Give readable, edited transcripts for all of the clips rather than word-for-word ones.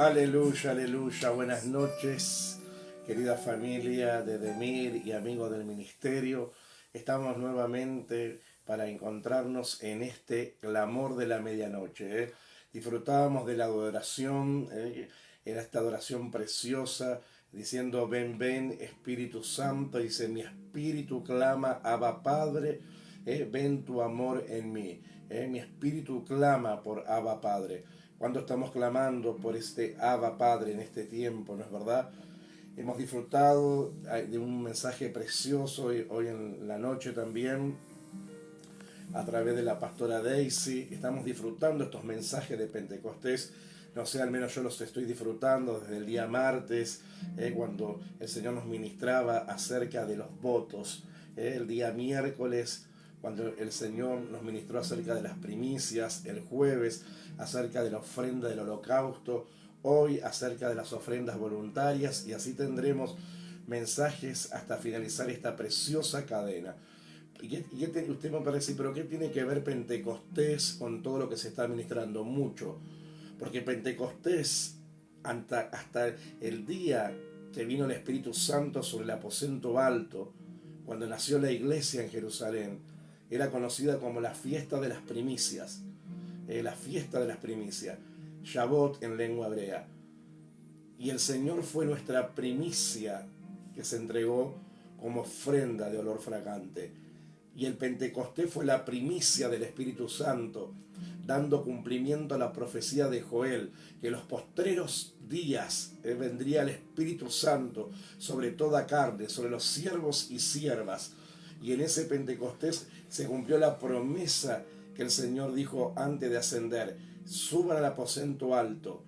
Aleluya, aleluya. Buenas noches, querida familia de Demir y amigos del ministerio. Estamos nuevamente para encontrarnos en este clamor de la medianoche. Disfrutábamos de la adoración, era esta adoración preciosa, diciendo: ven, ven, Espíritu Santo. Dice: mi espíritu clama, Abba Padre, ven tu amor en mí. Mi espíritu clama por Abba Padre. Cuando estamos clamando por este Abba Padre en este tiempo, ¿no es verdad? Hemos disfrutado de un mensaje precioso hoy en la noche también, a través de la pastora Daisy. Estamos disfrutando estos mensajes de Pentecostés. No sé, al menos yo los estoy disfrutando desde el día martes, cuando el Señor nos ministraba acerca de los votos. El día miércoles, cuando el Señor nos ministró acerca de las primicias. El jueves, acerca de la ofrenda del holocausto. Hoy, acerca de las ofrendas voluntarias. Y así tendremos mensajes hasta finalizar esta preciosa cadena. Usted me parece: ¿pero qué tiene que ver Pentecostés con todo lo que se está ministrando? Mucho. Porque Pentecostés, hasta el día que vino el Espíritu Santo sobre el aposento alto, cuando nació la iglesia en Jerusalén, era conocida como la fiesta de las primicias. La fiesta de las primicias. Shavuot en lengua hebrea. Y el Señor fue nuestra primicia que se entregó como ofrenda de olor fragante. Y el Pentecostés fue la primicia del Espíritu Santo, dando cumplimiento a la profecía de Joel, que en los postreros días vendría el Espíritu Santo sobre toda carne, sobre los siervos y siervas. Y en ese Pentecostés se cumplió la promesa que el Señor dijo antes de ascender: suban al aposento alto,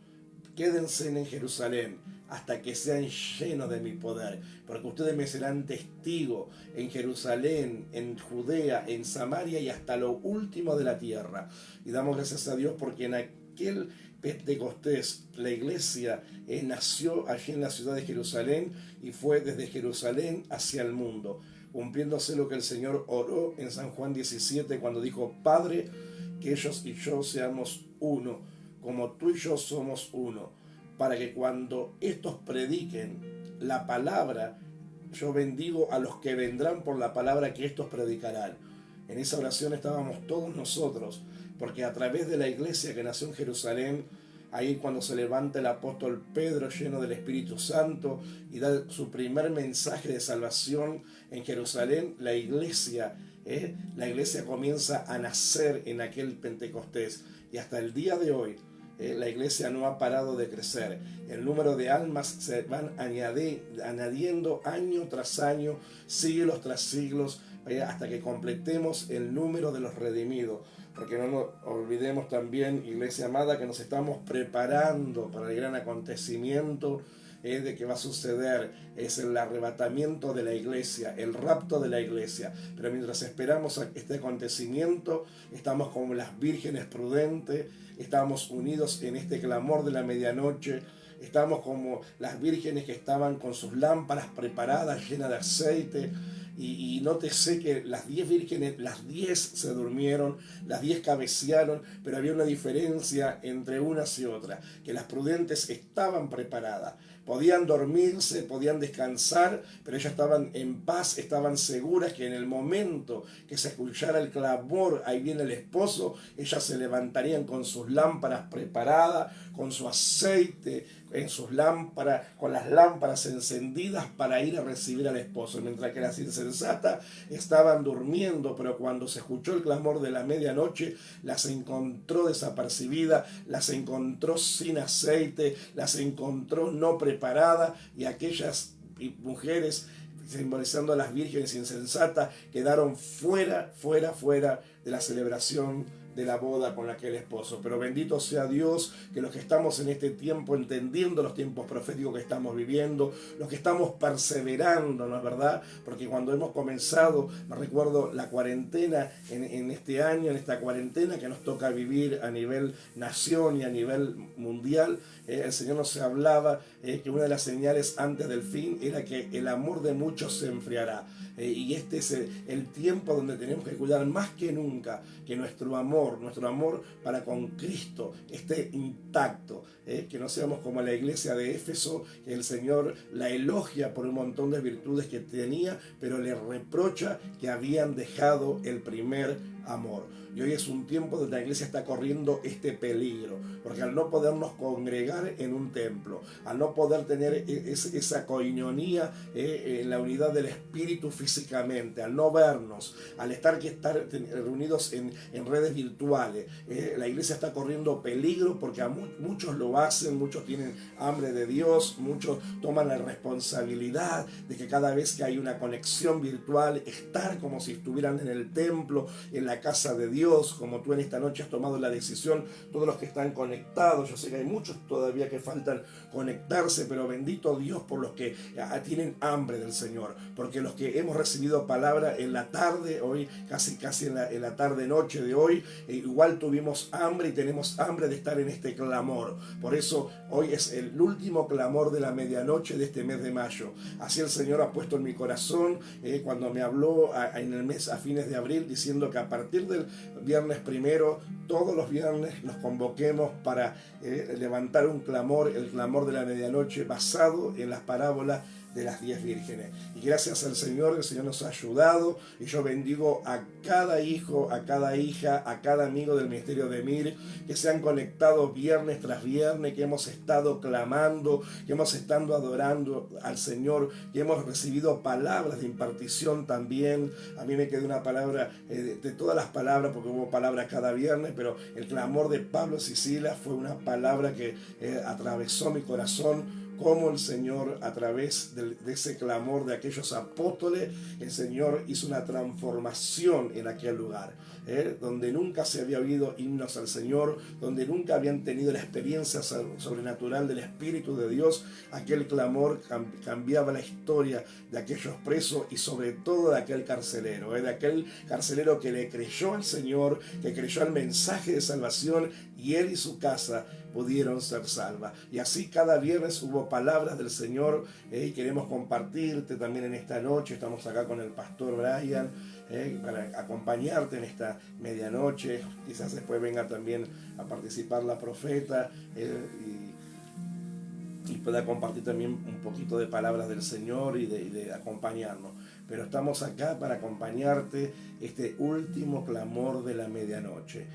quédense en Jerusalén hasta que sean llenos de mi poder, porque ustedes me serán testigos en Jerusalén, en Judea, en Samaria y hasta lo último de la tierra. Y damos gracias a Dios porque en aquel Pentecostés la iglesia nació allí en la ciudad de Jerusalén y fue desde Jerusalén hacia el mundo, cumpliéndose lo que el Señor oró en San Juan 17 cuando dijo: Padre, que ellos y yo seamos uno, como tú y yo somos uno, para que cuando estos prediquen la palabra, yo bendigo a los que vendrán por la palabra que estos predicarán. En esa oración estábamos todos nosotros, porque a través de la iglesia que nació en Jerusalén, ahí cuando se levanta el apóstol Pedro lleno del Espíritu Santo y da su primer mensaje de salvación en Jerusalén, la iglesia comienza a nacer en aquel Pentecostés. Y hasta el día de hoy, la iglesia no ha parado de crecer. El número de almas se van añadiendo año tras año, siglos tras siglos, hasta que completemos el número de los redimidos. Porque no nos olvidemos también, iglesia amada, que nos estamos preparando para el gran acontecimiento de que va a suceder. Es el arrebatamiento de la iglesia, el rapto de la iglesia. Pero mientras esperamos a este acontecimiento, estamos como las vírgenes prudentes, estamos unidos en este clamor de la medianoche. Estamos como las vírgenes que estaban con sus lámparas preparadas, llenas de aceite. Y nótese que las 10 vírgenes, las 10 se durmieron, las 10 cabecearon, pero había una diferencia entre unas y otras, que las prudentes estaban preparadas. Podían dormirse, podían descansar, pero ellas estaban en paz, estaban seguras que en el momento que se escuchara el clamor: ahí viene el esposo, ellas se levantarían con sus lámparas preparadas, con su aceite en sus lámparas, con las lámparas encendidas para ir a recibir al esposo, mientras que las insensatas estaban durmiendo. Pero cuando se escuchó el clamor de la medianoche, las encontró desapercibidas, las encontró sin aceite, las encontró no preparadas, y aquellas mujeres, simbolizando a las vírgenes insensatas, quedaron fuera de la celebración de la boda con aquel esposo. Pero bendito sea Dios, que los que estamos en este tiempo, entendiendo los tiempos proféticos que estamos viviendo, los que estamos perseverando, ¿no es verdad? Porque cuando hemos comenzado, me recuerdo la cuarentena en este año, en esta cuarentena que nos toca vivir a nivel nación y a nivel mundial, el Señor nos hablaba que una de las señales antes del fin era que el amor de muchos se enfriará. Y este es el tiempo donde tenemos que cuidar más que nunca que nuestro amor nuestro amor para con Cristo esté intacto, que no seamos como la iglesia de Éfeso, que el Señor la elogia por un montón de virtudes que tenía, pero le reprocha que habían dejado el primer amor. Y hoy es un tiempo donde la iglesia está corriendo este peligro, porque al no podernos congregar en un templo, al no poder tener esa coinonía en la unidad del Espíritu físicamente, al no vernos, al estar reunidos en redes virtuales, la iglesia está corriendo peligro porque a muchos lo hacen, muchos tienen hambre de Dios, muchos toman la responsabilidad de que cada vez que hay una conexión virtual, estar como si estuvieran en el templo, en la casa de Dios, como tú en esta noche has tomado la decisión, todos los que están conectados. Yo sé que hay muchos todavía que faltan conectarse, pero bendito Dios por los que tienen hambre del Señor, porque los que hemos recibido palabra en la tarde, hoy casi en la tarde noche de hoy, igual tuvimos hambre y tenemos hambre de estar en este clamor. Por eso hoy es el último clamor de la medianoche de este mes de mayo. Así el Señor ha puesto en mi corazón cuando me habló en el mes a fines de abril, diciendo que a partir del viernes primero, todos los viernes nos convoquemos para levantar un clamor, el clamor de la medianoche, basado en las parábolas de las 10 vírgenes. Y gracias al Señor, el Señor nos ha ayudado, y yo bendigo a cada hijo, a cada hija, a cada amigo del ministerio de Mir, que se han conectado viernes tras viernes, que hemos estado clamando, que hemos estado adorando al Señor, que hemos recibido palabras de impartición también. A mí me quedó una palabra de todas las palabras, porque hubo palabras cada viernes, pero el clamor de Pablo y Silas fue una palabra que atravesó mi corazón. Cómo el Señor, a través de ese clamor de aquellos apóstoles, el Señor hizo una transformación en aquel lugar, donde nunca se había oído himnos al Señor, donde nunca habían tenido la experiencia sobrenatural del Espíritu de Dios. Aquel clamor cambiaba la historia de aquellos presos y sobre todo de aquel carcelero, de aquel carcelero que le creyó al Señor, que creyó al mensaje de salvación, y él y su casa pudieron ser salvas. Y así cada viernes hubo palabras del Señor, y queremos compartirte también en esta noche. Estamos acá con el pastor Brian para acompañarte en esta medianoche. Quizás después venga también a participar la profeta y pueda compartir también un poquito de palabras del Señor y de acompañarnos. Pero estamos acá para acompañarte este último clamor de la medianoche.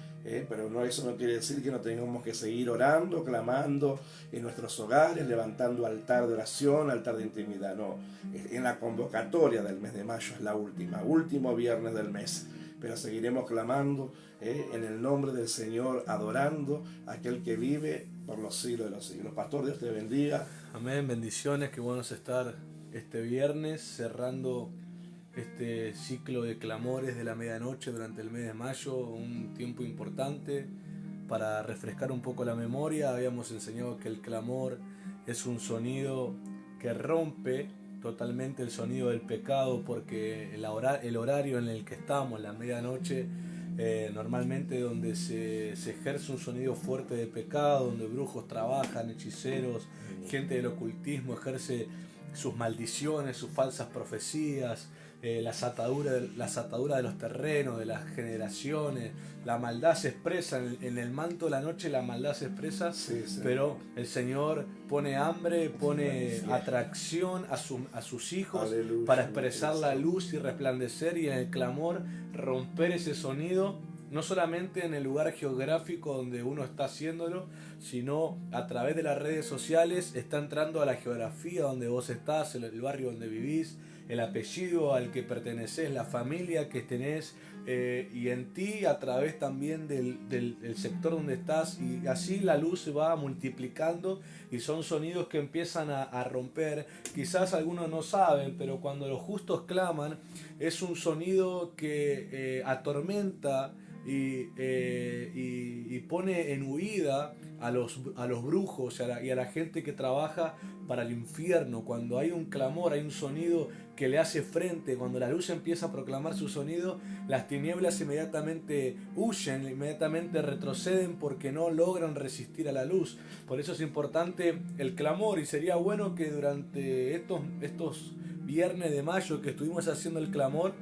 Pero eso no quiere decir que no tengamos que seguir orando, clamando en nuestros hogares, levantando altar de oración, altar de intimidad. No, en la convocatoria del mes de mayo es la último viernes del mes. Pero seguiremos clamando en el nombre del Señor, adorando a aquel que vive por los siglos de los siglos. Pastor, Dios te bendiga. Amén, bendiciones, qué bueno es estar este viernes cerrando este ciclo de clamores de la medianoche durante el mes de mayo, un tiempo importante para refrescar un poco la memoria. Habíamos enseñado que el clamor es un sonido que rompe totalmente el sonido del pecado, porque el horario en el que estamos, la medianoche, normalmente donde se ejerce un sonido fuerte de pecado, donde brujos trabajan, hechiceros, gente del ocultismo ejerce sus maldiciones, sus falsas profecías, las ataduras de los terrenos, de las generaciones. La maldad se expresa en el manto de la noche, la maldad se expresa, sí. Pero el Señor pone hambre, pone atracción a sus hijos. Aleluya, para expresar la luz y resplandecer, y en el clamor romper ese sonido, no solamente en el lugar geográfico donde uno está haciéndolo, sino a través de las redes sociales. Está entrando a la geografía donde vos estás, el barrio donde vivís, el apellido al que perteneces, la familia que tenés, y en ti, a través también del sector donde estás, y así la luz se va multiplicando, y son sonidos que empiezan a romper. Quizás algunos no saben, pero cuando los justos claman, es un sonido que atormenta y pone en huida a los brujos y a la gente que trabaja para el infierno. Cuando hay un clamor, hay un sonido que le hace frente. Cuando la luz empieza a proclamar su sonido, las tinieblas inmediatamente huyen, inmediatamente retroceden, porque no logran resistir a la luz. Por eso es importante el clamor, y sería bueno que durante estos viernes de mayo que estuvimos haciendo el clamor,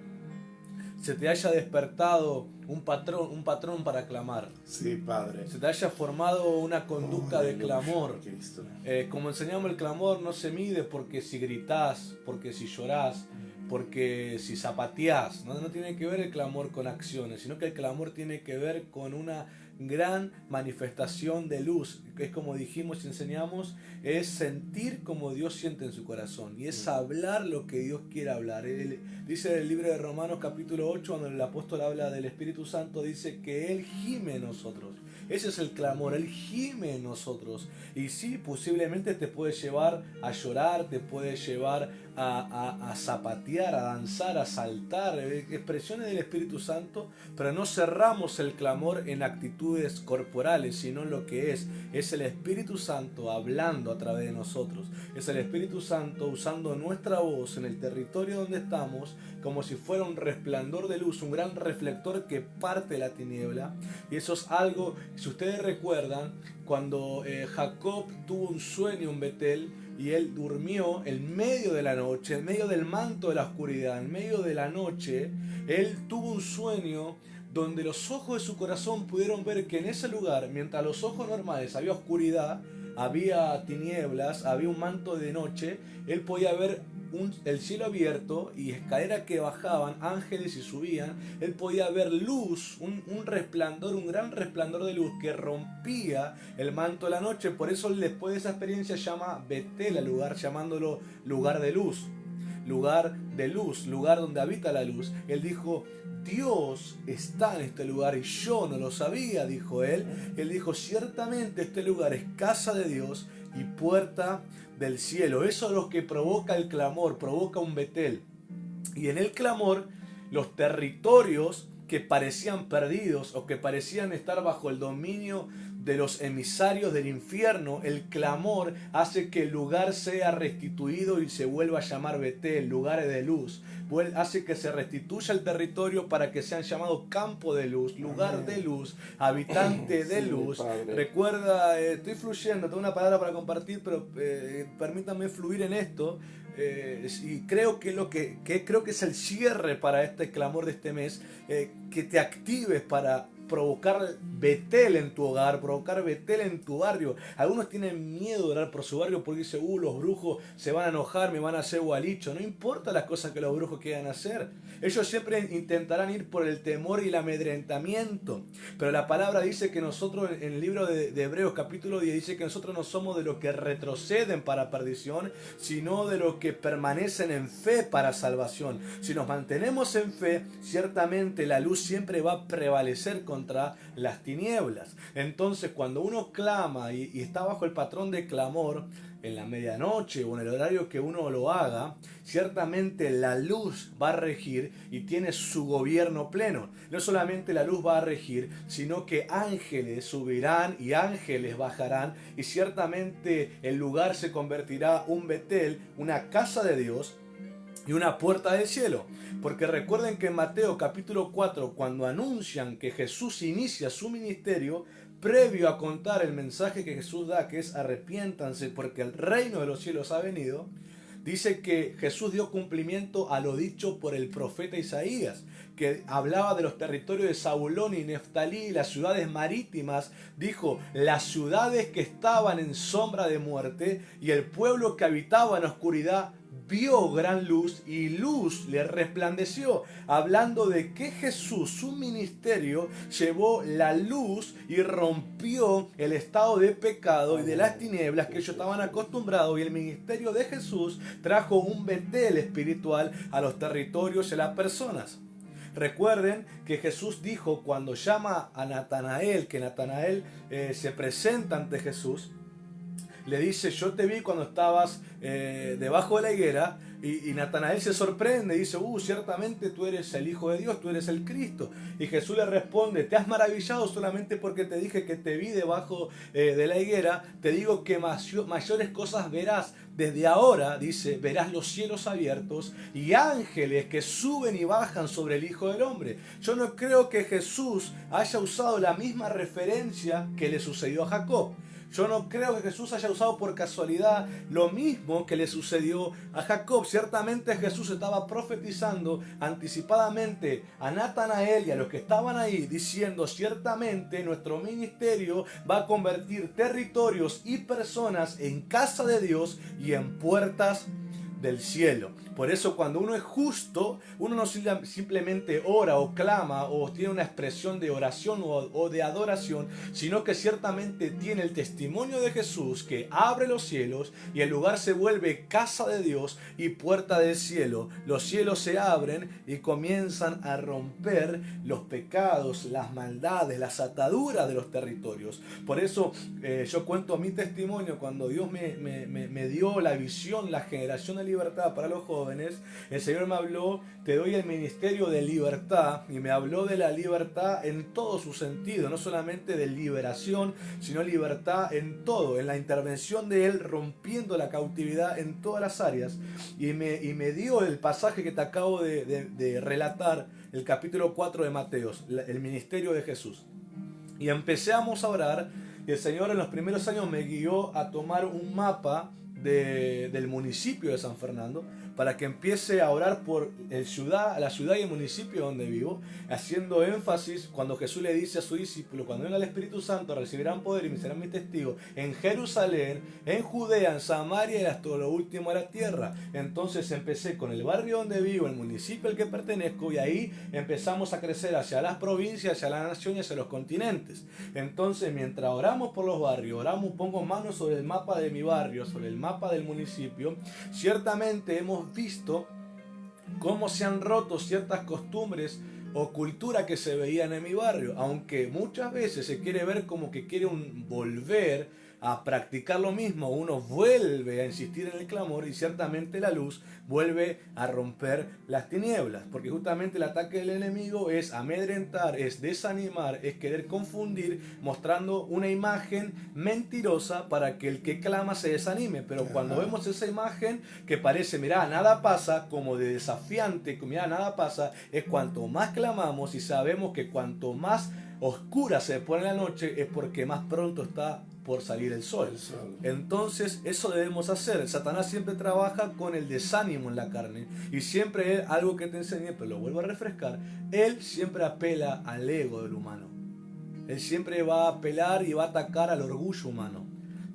se te haya despertado un patrón para clamar. Sí, Padre. Se te haya formado una conducta de Aleluya, clamor. Cristo. Como enseñamos, el clamor no se mide porque si gritás, porque si llorás, porque si zapateás. No tiene que ver el clamor con acciones, sino que el clamor tiene que ver con una gran manifestación de luz. Es como dijimos y enseñamos, es sentir como Dios siente en su corazón y es hablar lo que Dios quiere hablar. Dice en el libro de Romanos capítulo 8, cuando el apóstol habla del Espíritu Santo, dice que Él gime en nosotros. Ese es el clamor, Él gime en nosotros. Y sí, posiblemente te puede llevar a llorar, te puede llevar a zapatear, a danzar, a saltar, expresiones del Espíritu Santo, pero no cerramos el clamor en actitudes corporales, sino en lo que es el Espíritu Santo hablando a través de nosotros. Es el Espíritu Santo usando nuestra voz en el territorio donde estamos, como si fuera un resplandor de luz, un gran reflector que parte la tiniebla. Y eso es algo, si ustedes recuerdan, cuando Jacob tuvo un sueño en Betel y él durmió en medio de la noche, en medio del manto de la oscuridad, en medio de la noche, él tuvo un sueño donde los ojos de su corazón pudieron ver que en ese lugar, mientras a los ojos normales había oscuridad, había tinieblas, había un manto de noche, él podía ver el cielo abierto y escaleras que bajaban, ángeles y subían. Él podía ver luz, un resplandor, un gran resplandor de luz que rompía el manto de la noche. Por eso después de esa experiencia llama Betel al lugar, llamándolo lugar de luz. Lugar de luz, lugar donde habita la luz. Él dijo, Dios está en este lugar y yo no lo sabía, dijo él. Él dijo, ciertamente este lugar es casa de Dios y puerta del cielo. Eso es lo que provoca el clamor, provoca un Betel. Y en el clamor, los territorios que parecían perdidos o que parecían estar bajo el dominio de los emisarios del infierno, el clamor hace que el lugar sea restituido y se vuelva a llamar Betel, lugares de luz. Hace que se restituya el territorio para que sean llamados campo de luz, lugar de luz, habitante de luz. Recuerda, estoy fluyendo, tengo una palabra para compartir, pero permítanme fluir en esto. Y creo que creo que es el cierre para este clamor de este mes, que te actives para provocar Betel en tu hogar, provocar Betel en tu barrio. Algunos tienen miedo de orar por su barrio porque dicen, los brujos se van a enojar, me van a hacer gualicho. No importa las cosas que los brujos quieran hacer. Ellos siempre intentarán ir por el temor y el amedrentamiento. Pero la palabra dice que nosotros, en el libro de Hebreos capítulo 10, dice que nosotros no somos de los que retroceden para perdición, sino de los que permanecen en fe para salvación. Si nos mantenemos en fe, ciertamente la luz siempre va a prevalecer contra las tinieblas. Entonces, cuando uno clama y está bajo el patrón de clamor, en la medianoche o en el horario que uno lo haga, ciertamente la luz va a regir y tiene su gobierno pleno. No solamente la luz va a regir, sino que ángeles subirán y ángeles bajarán, y ciertamente el lugar se convertirá un Betel, una casa de Dios y una puerta del cielo. Porque recuerden que en Mateo capítulo 4, cuando anuncian que Jesús inicia su ministerio, previo a contar el mensaje que Jesús da, que es arrepiéntanse porque el reino de los cielos ha venido, dice que Jesús dio cumplimiento a lo dicho por el profeta Isaías, que hablaba de los territorios de Zabulón y Neftalí, las ciudades marítimas. Dijo, las ciudades que estaban en sombra de muerte y el pueblo que habitaba en oscuridad vio gran luz y luz le resplandeció, hablando de que Jesús, su ministerio, llevó la luz y rompió el estado de pecado y de las tinieblas que ellos estaban acostumbrados, y el ministerio de Jesús trajo un Betel espiritual a los territorios y a las personas. Recuerden que Jesús dijo cuando llama a Natanael, que Natanael se presenta ante Jesús, le dice, yo te vi cuando estabas debajo de la higuera, y Natanael se sorprende y dice, ciertamente tú eres el Hijo de Dios, tú eres el Cristo. Y Jesús le responde, te has maravillado solamente porque te dije que te vi debajo de la higuera. Te digo que mayores cosas verás. Desde ahora, dice, verás los cielos abiertos y ángeles que suben y bajan sobre el Hijo del Hombre. Yo no creo que Jesús haya usado la misma referencia que le sucedió a Jacob. Yo no creo que Jesús haya usado por casualidad lo mismo que le sucedió a Jacob. Ciertamente Jesús estaba profetizando anticipadamente a Natanael y a los que estaban ahí, diciendo: ciertamente nuestro ministerio va a convertir territorios y personas en casa de Dios y en puertas del cielo. Por eso cuando uno es justo, uno no simplemente ora o clama o tiene una expresión de oración o de adoración, sino que ciertamente tiene el testimonio de Jesús que abre los cielos y el lugar se vuelve casa de Dios y puerta del cielo. Los cielos se abren y comienzan a romper los pecados, las maldades, las ataduras de los territorios. Por eso yo cuento mi testimonio cuando Dios me dio la visión, la generación de libertad para los jóvenes. El Señor me habló: te doy el ministerio de libertad, y me habló de la libertad en todo su sentido, no solamente de liberación, sino libertad en todo, en la intervención de Él, rompiendo la cautividad en todas las áreas. Y me dio el pasaje que te acabo de relatar, el capítulo 4 de Mateos, el ministerio de Jesús. Y empezamos a orar, y el Señor en los primeros años me guió a tomar un mapa del municipio de San Fernando, para que empiece a orar por la ciudad y el municipio donde vivo, haciendo énfasis cuando Jesús le dice a su discípulo: cuando venga el Espíritu Santo recibirán poder y me serán mis testigos en Jerusalén, en Judea, en Samaria y hasta lo último de la tierra. Entonces empecé con el barrio donde vivo, el municipio al que pertenezco, y ahí empezamos a crecer hacia las provincias, hacia la nación y hacia los continentes. Entonces, mientras oramos por los barrios, pongo manos sobre el mapa de mi barrio, sobre el mapa del municipio, ciertamente hemos visto cómo se han roto ciertas costumbres o cultura que se veían en mi barrio, aunque muchas veces se quiere ver como que quiere volver a practicar lo mismo, uno vuelve a insistir en el clamor y ciertamente la luz vuelve a romper las tinieblas, porque justamente el ataque del enemigo es amedrentar, es desanimar, es querer confundir, mostrando una imagen mentirosa para que el que clama se desanime. Pero cuando vemos esa imagen que parece, mirá, nada pasa, como de desafiante, mirá, nada pasa, es cuanto más clamamos y sabemos que cuanto más oscura se pone la noche es porque más pronto está por salir el sol. Entonces eso debemos hacer. Satanás siempre trabaja con el desánimo en la carne y siempre es algo que te enseñé, pero lo vuelvo a refrescar. Él siempre apela al ego del humano. Él siempre va a apelar y va a atacar al orgullo humano.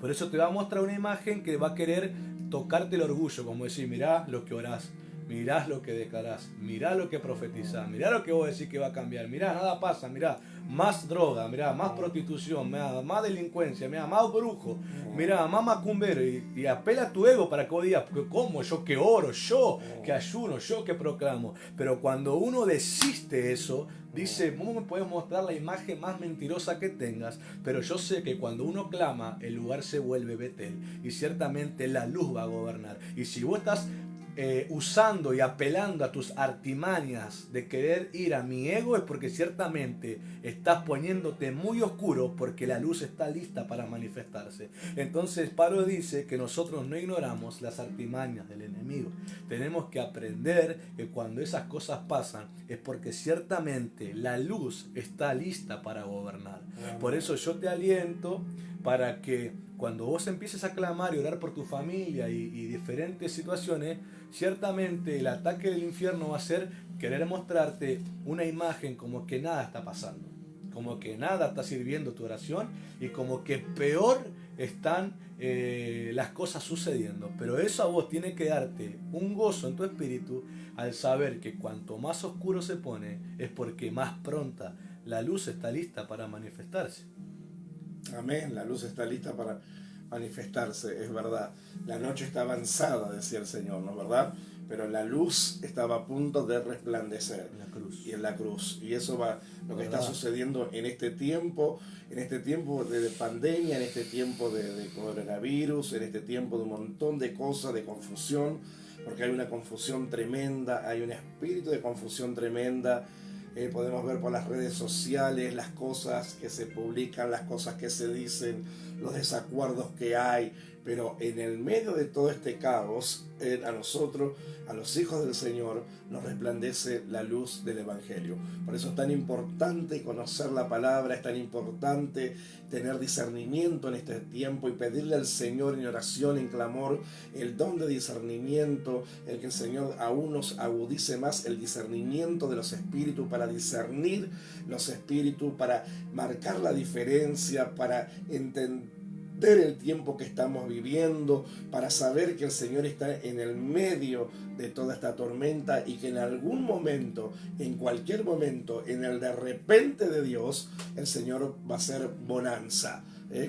Por eso te va a mostrar una imagen que va a querer tocarte el orgullo, como decir: mirá lo que orás, mirá lo que declarás, mirá lo que profetizás, mirá lo que vos decís que va a cambiar, mirá, nada pasa, mirá, más droga, mirá, más prostitución, mirá, más delincuencia, mirá, más brujo, mirá, más macumbero, y apela a tu ego para que vos digas: ¿cómo? Yo que oro, yo que ayuno, yo que proclamo. Pero cuando uno desiste eso, dice: vos me puedes mostrar la imagen más mentirosa que tengas, pero yo sé que cuando uno clama, el lugar se vuelve Betel, y ciertamente la luz va a gobernar. Y si vos estás usando y apelando a tus artimañas de querer ir a mi ego, es porque ciertamente estás poniéndote muy oscuro, porque la luz está lista para manifestarse. Entonces Pablo dice que nosotros no ignoramos las artimañas del enemigo. Tenemos que aprender que cuando esas cosas pasan es porque ciertamente la luz está lista para gobernar. Por eso yo te aliento para que cuando vos empieces a clamar y orar por tu familia y diferentes situaciones, ciertamente el ataque del infierno va a ser querer mostrarte una imagen como que nada está pasando, como que nada está sirviendo tu oración y como que peor están las cosas sucediendo. Pero eso a vos tiene que darte un gozo en tu espíritu al saber que cuanto más oscuro se pone es porque más pronta la luz está lista para manifestarse. Amén, la luz está lista para manifestarse, es verdad. La noche está avanzada, decía el Señor, ¿no es verdad? Pero la luz estaba a punto de resplandecer. Y en la cruz. Y eso va, lo que está sucediendo en este tiempo de pandemia, en este tiempo de coronavirus, en este tiempo de un montón de cosas, de confusión, porque hay una confusión tremenda, hay un espíritu de confusión tremenda. Podemos ver por las redes sociales las cosas que se publican, las cosas que se dicen, los desacuerdos que hay, pero en el medio de todo este caos, a nosotros, a los hijos del Señor, nos resplandece la luz del Evangelio. Por eso es tan importante conocer la palabra, es tan importante tener discernimiento en este tiempo y pedirle al Señor en oración, en clamor, el don de discernimiento, el que el Señor aún nos agudice más el discernimiento de los espíritus, para discernir los espíritus, para marcar la diferencia, para entender el tiempo que estamos viviendo, para saber que el Señor está en el medio de toda esta tormenta y que en algún momento, en cualquier momento, en el de repente de Dios, el Señor va a ser bonanza.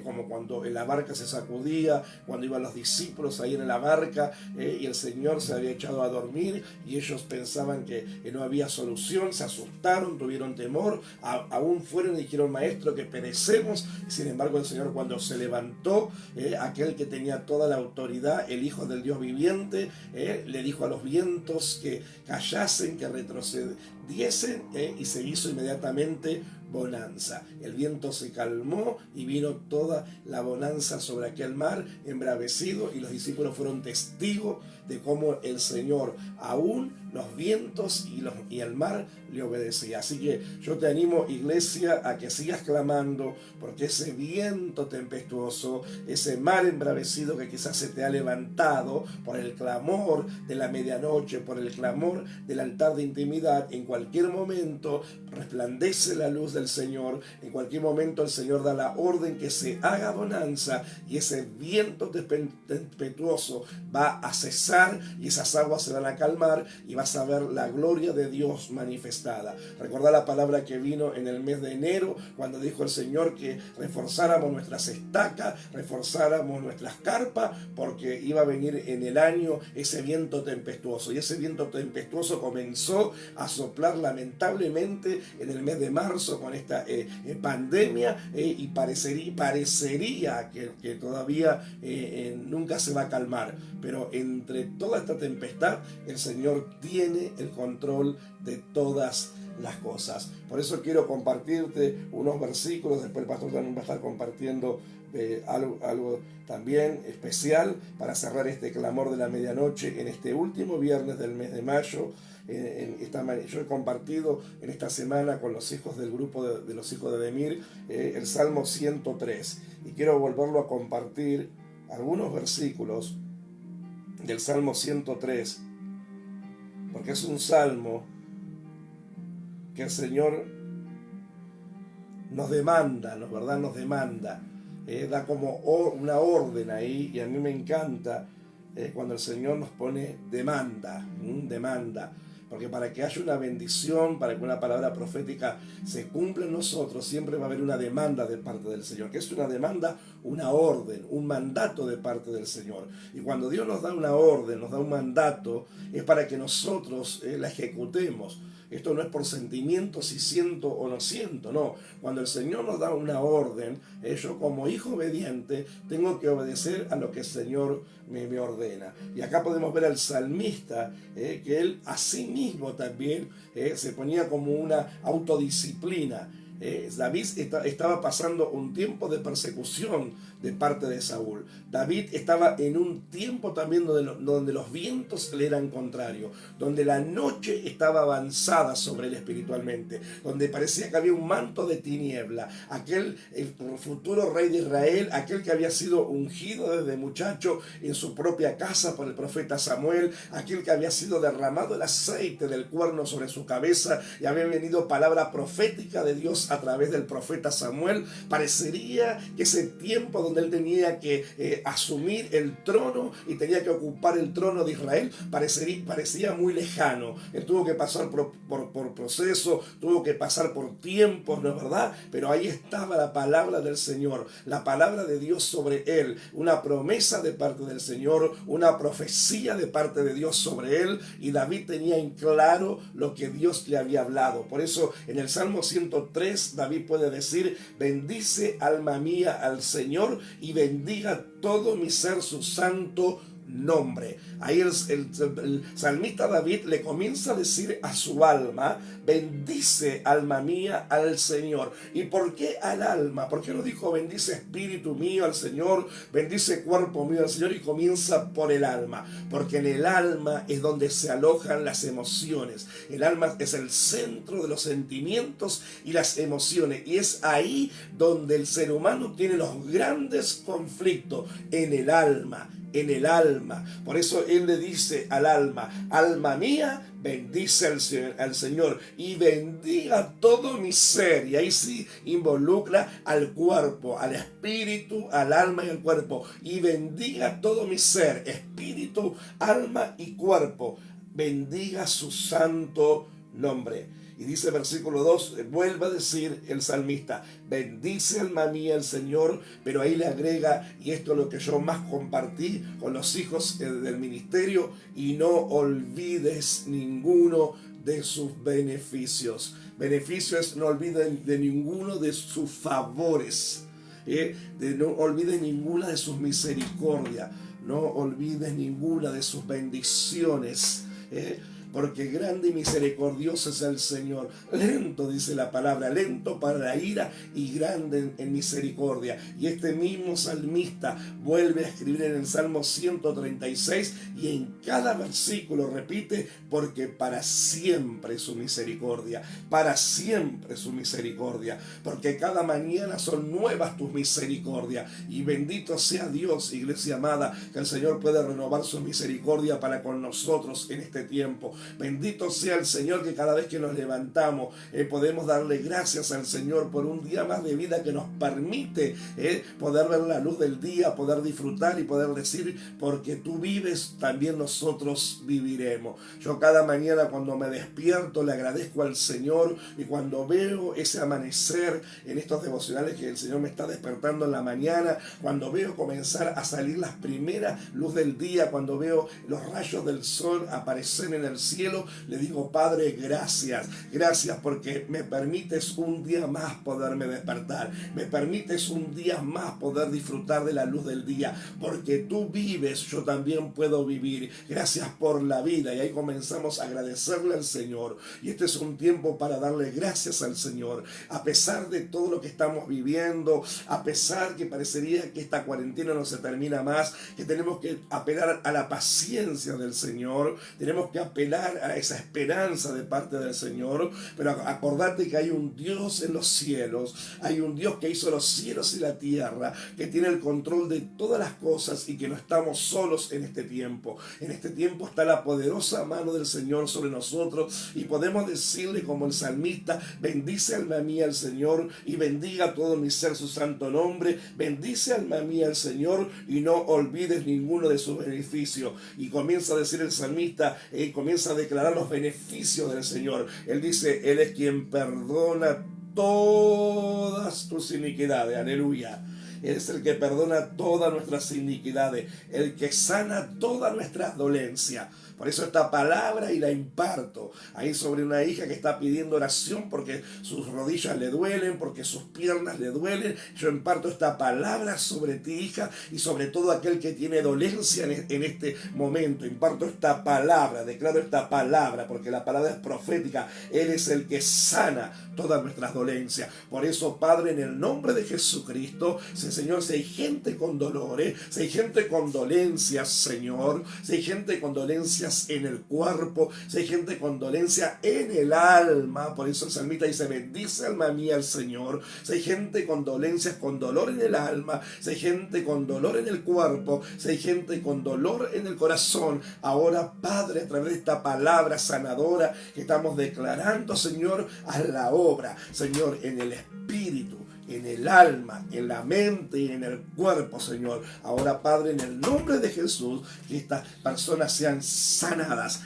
Como cuando en la barca se sacudía, cuando iban los discípulos ahí en la barca y el Señor se había echado a dormir y ellos pensaban que no había solución, se asustaron, tuvieron temor, aún fueron y dijeron: maestro, que perecemos. Sin embargo, el Señor, cuando se levantó, aquel que tenía toda la autoridad, el Hijo del Dios viviente, le dijo a los vientos que callasen, que retrocediesen, y se hizo inmediatamente bonanza. El viento se calmó y vino toda la bonanza sobre aquel mar embravecido, y los discípulos fueron testigos de cómo el Señor, aún los vientos y el mar, le obedecía. Así que yo te animo, iglesia, a que sigas clamando, porque ese viento tempestuoso, ese mar embravecido que quizás se te ha levantado por el clamor de la medianoche, por el clamor del altar de intimidad, en cualquier momento resplandece la luz del Señor. En cualquier momento el Señor da la orden que se haga bonanza, y ese viento tempestuoso va a cesar y esas aguas se van a calmar y vas a ver la gloria de Dios manifestada. Recordá la palabra que vino en el mes de enero, cuando dijo el Señor que reforzáramos nuestras estacas, reforzáramos nuestras carpas, porque iba a venir en el año ese viento tempestuoso. Y ese viento tempestuoso comenzó a soplar lamentablemente en el mes de marzo con esta pandemia, y parecería que todavía nunca se va a calmar. Pero entre toda esta tempestad, el Señor tiene el control de todas las cosas. Por eso quiero compartirte unos versículos. Después el pastor también va a estar compartiendo algo también especial para cerrar este clamor de la medianoche en este último viernes del mes de mayo. Yo he compartido en esta semana con los hijos del grupo de los hijos de Demir el Salmo 103, y quiero volverlo a compartir, algunos versículos del Salmo 103, porque es un salmo que el Señor nos demanda, ¿no? ¿Verdad? Nos demanda, da como una orden ahí, y a mí me encanta cuando el Señor nos pone demanda, porque para que haya una bendición, para que una palabra profética se cumpla en nosotros, siempre va a haber una demanda de parte del Señor. ¿Qué es una demanda? Una orden, un mandato de parte del Señor. Y cuando Dios nos da una orden, nos da un mandato, es para que nosotros la ejecutemos. Esto no es por sentimiento, si siento o no siento, no. Cuando el Señor nos da una orden, yo como hijo obediente tengo que obedecer a lo que el Señor me ordena. Y acá podemos ver al salmista, que él a sí mismo también se ponía como una autodisciplina. David estaba pasando un tiempo de persecución de parte de Saúl. David estaba en un tiempo también donde los vientos le eran contrarios, donde la noche estaba avanzada sobre él espiritualmente, donde parecía que había un manto de tiniebla. Aquel futuro rey de Israel, aquel que había sido ungido desde muchacho en su propia casa por el profeta Samuel, aquel que había sido derramado el aceite del cuerno sobre su cabeza y había venido palabra profética de Dios a través del profeta Samuel. Parecería que ese tiempo donde él tenía que asumir el trono y tenía que ocupar el trono de Israel parecía muy lejano. Él tuvo que pasar por proceso, tuvo que pasar por tiempos, ¿no es verdad? Pero ahí estaba la palabra del Señor, la palabra de Dios sobre él, una promesa de parte del Señor, una profecía de parte de Dios sobre él, y David tenía en claro lo que Dios le había hablado. Por eso en el Salmo 103 David puede decir: bendice alma mía al Señor y bendiga todo mi ser su santo nombre. Ahí el salmista David le comienza a decir a su alma: bendice, alma mía, al Señor. ¿Y por qué al alma? ¿Por qué no dijo bendice espíritu mío al Señor, bendice cuerpo mío al Señor? Y comienza por el alma, porque en el alma es donde se alojan las emociones. El alma es el centro de los sentimientos y las emociones, y es ahí donde el ser humano tiene los grandes conflictos, en el alma. En el alma. Por eso él le dice al alma: alma mía, bendice al Señor y bendiga todo mi ser. Y ahí sí involucra al cuerpo, al espíritu, al alma y al cuerpo. Y bendiga todo mi ser, espíritu, alma y cuerpo. Bendiga su santo nombre. Y dice versículo 2, vuelve a decir el salmista: bendice alma mía el Señor, pero ahí le agrega, y esto es lo que yo más compartí con los hijos del ministerio: y no olvides ninguno de sus beneficios. Beneficios, no olviden de ninguno de sus favores, no olvides ninguna de sus misericordias, no olvides ninguna de sus bendiciones, porque grande y misericordioso es el Señor. Lento, dice la palabra, lento para la ira y grande en misericordia. Y este mismo salmista vuelve a escribir en el Salmo 136, y en cada versículo repite: porque para siempre es su misericordia, para siempre es su misericordia, porque cada mañana son nuevas tus misericordias. Y bendito sea Dios, iglesia amada, que el Señor puede renovar su misericordia para con nosotros en este tiempo. Bendito sea el Señor, que cada vez que nos levantamos podemos darle gracias al Señor por un día más de vida que nos permite poder ver la luz del día, poder disfrutar y poder decir: porque tú vives, también nosotros viviremos. Yo cada mañana cuando me despierto le agradezco al Señor, y cuando veo ese amanecer en estos devocionales que el Señor me está despertando en la mañana, cuando veo comenzar a salir las primeras luz del día, cuando veo los rayos del sol aparecer en el cielo, le digo: Padre, gracias, gracias porque me permites un día más poderme despertar, me permites un día más poder disfrutar de la luz del día, porque tú vives, yo también puedo vivir. Gracias por la vida. Y ahí comenzamos a agradecerle al Señor, y este es un tiempo para darle gracias al Señor, a pesar de todo lo que estamos viviendo, a pesar que parecería que esta cuarentena no se termina más, que tenemos que apelar a la paciencia del Señor, tenemos que apelar a esa esperanza de parte del Señor. Pero acordate que hay un Dios en los cielos, hay un Dios que hizo los cielos y la tierra, que tiene el control de todas las cosas, y que no estamos solos en este tiempo. En este tiempo está la poderosa mano del Señor sobre nosotros, y podemos decirle como el salmista: bendice alma mía al Señor y bendiga todo mi ser su santo nombre. Bendice alma mía al Señor y no olvides ninguno de sus beneficios. Y comienza a decir el salmista, comienza a declarar los beneficios del Señor. Él dice: Él es quien perdona todas tus iniquidades. Aleluya. Él es el que perdona todas nuestras iniquidades, el que sana todas nuestras dolencias. Por eso esta palabra, y la imparto ahí sobre una hija que está pidiendo oración porque sus rodillas le duelen, porque sus piernas le duelen. Yo imparto esta palabra sobre ti, hija, y sobre todo aquel que tiene dolencia en este momento. Imparto esta palabra, declaro esta palabra, porque la palabra es profética. Él es el que sana todas nuestras dolencias. Por eso, Padre, en el nombre de Jesucristo, Señor, si hay gente con dolores, si hay gente con dolencias, Señor, si hay gente con dolencias en el cuerpo, si hay gente con dolencia en el alma, por eso el salmista dice: bendice alma mía al Señor. Si hay gente con dolencias, con dolor en el alma, si hay gente con dolor en el cuerpo, si hay gente con dolor en el corazón, ahora, Padre, a través de esta palabra sanadora que estamos declarando, Señor, a la obra, Señor, en el espíritu, en el alma, en la mente y en el cuerpo, Señor. Ahora, Padre, en el nombre de Jesús, que estas personas sean sanadas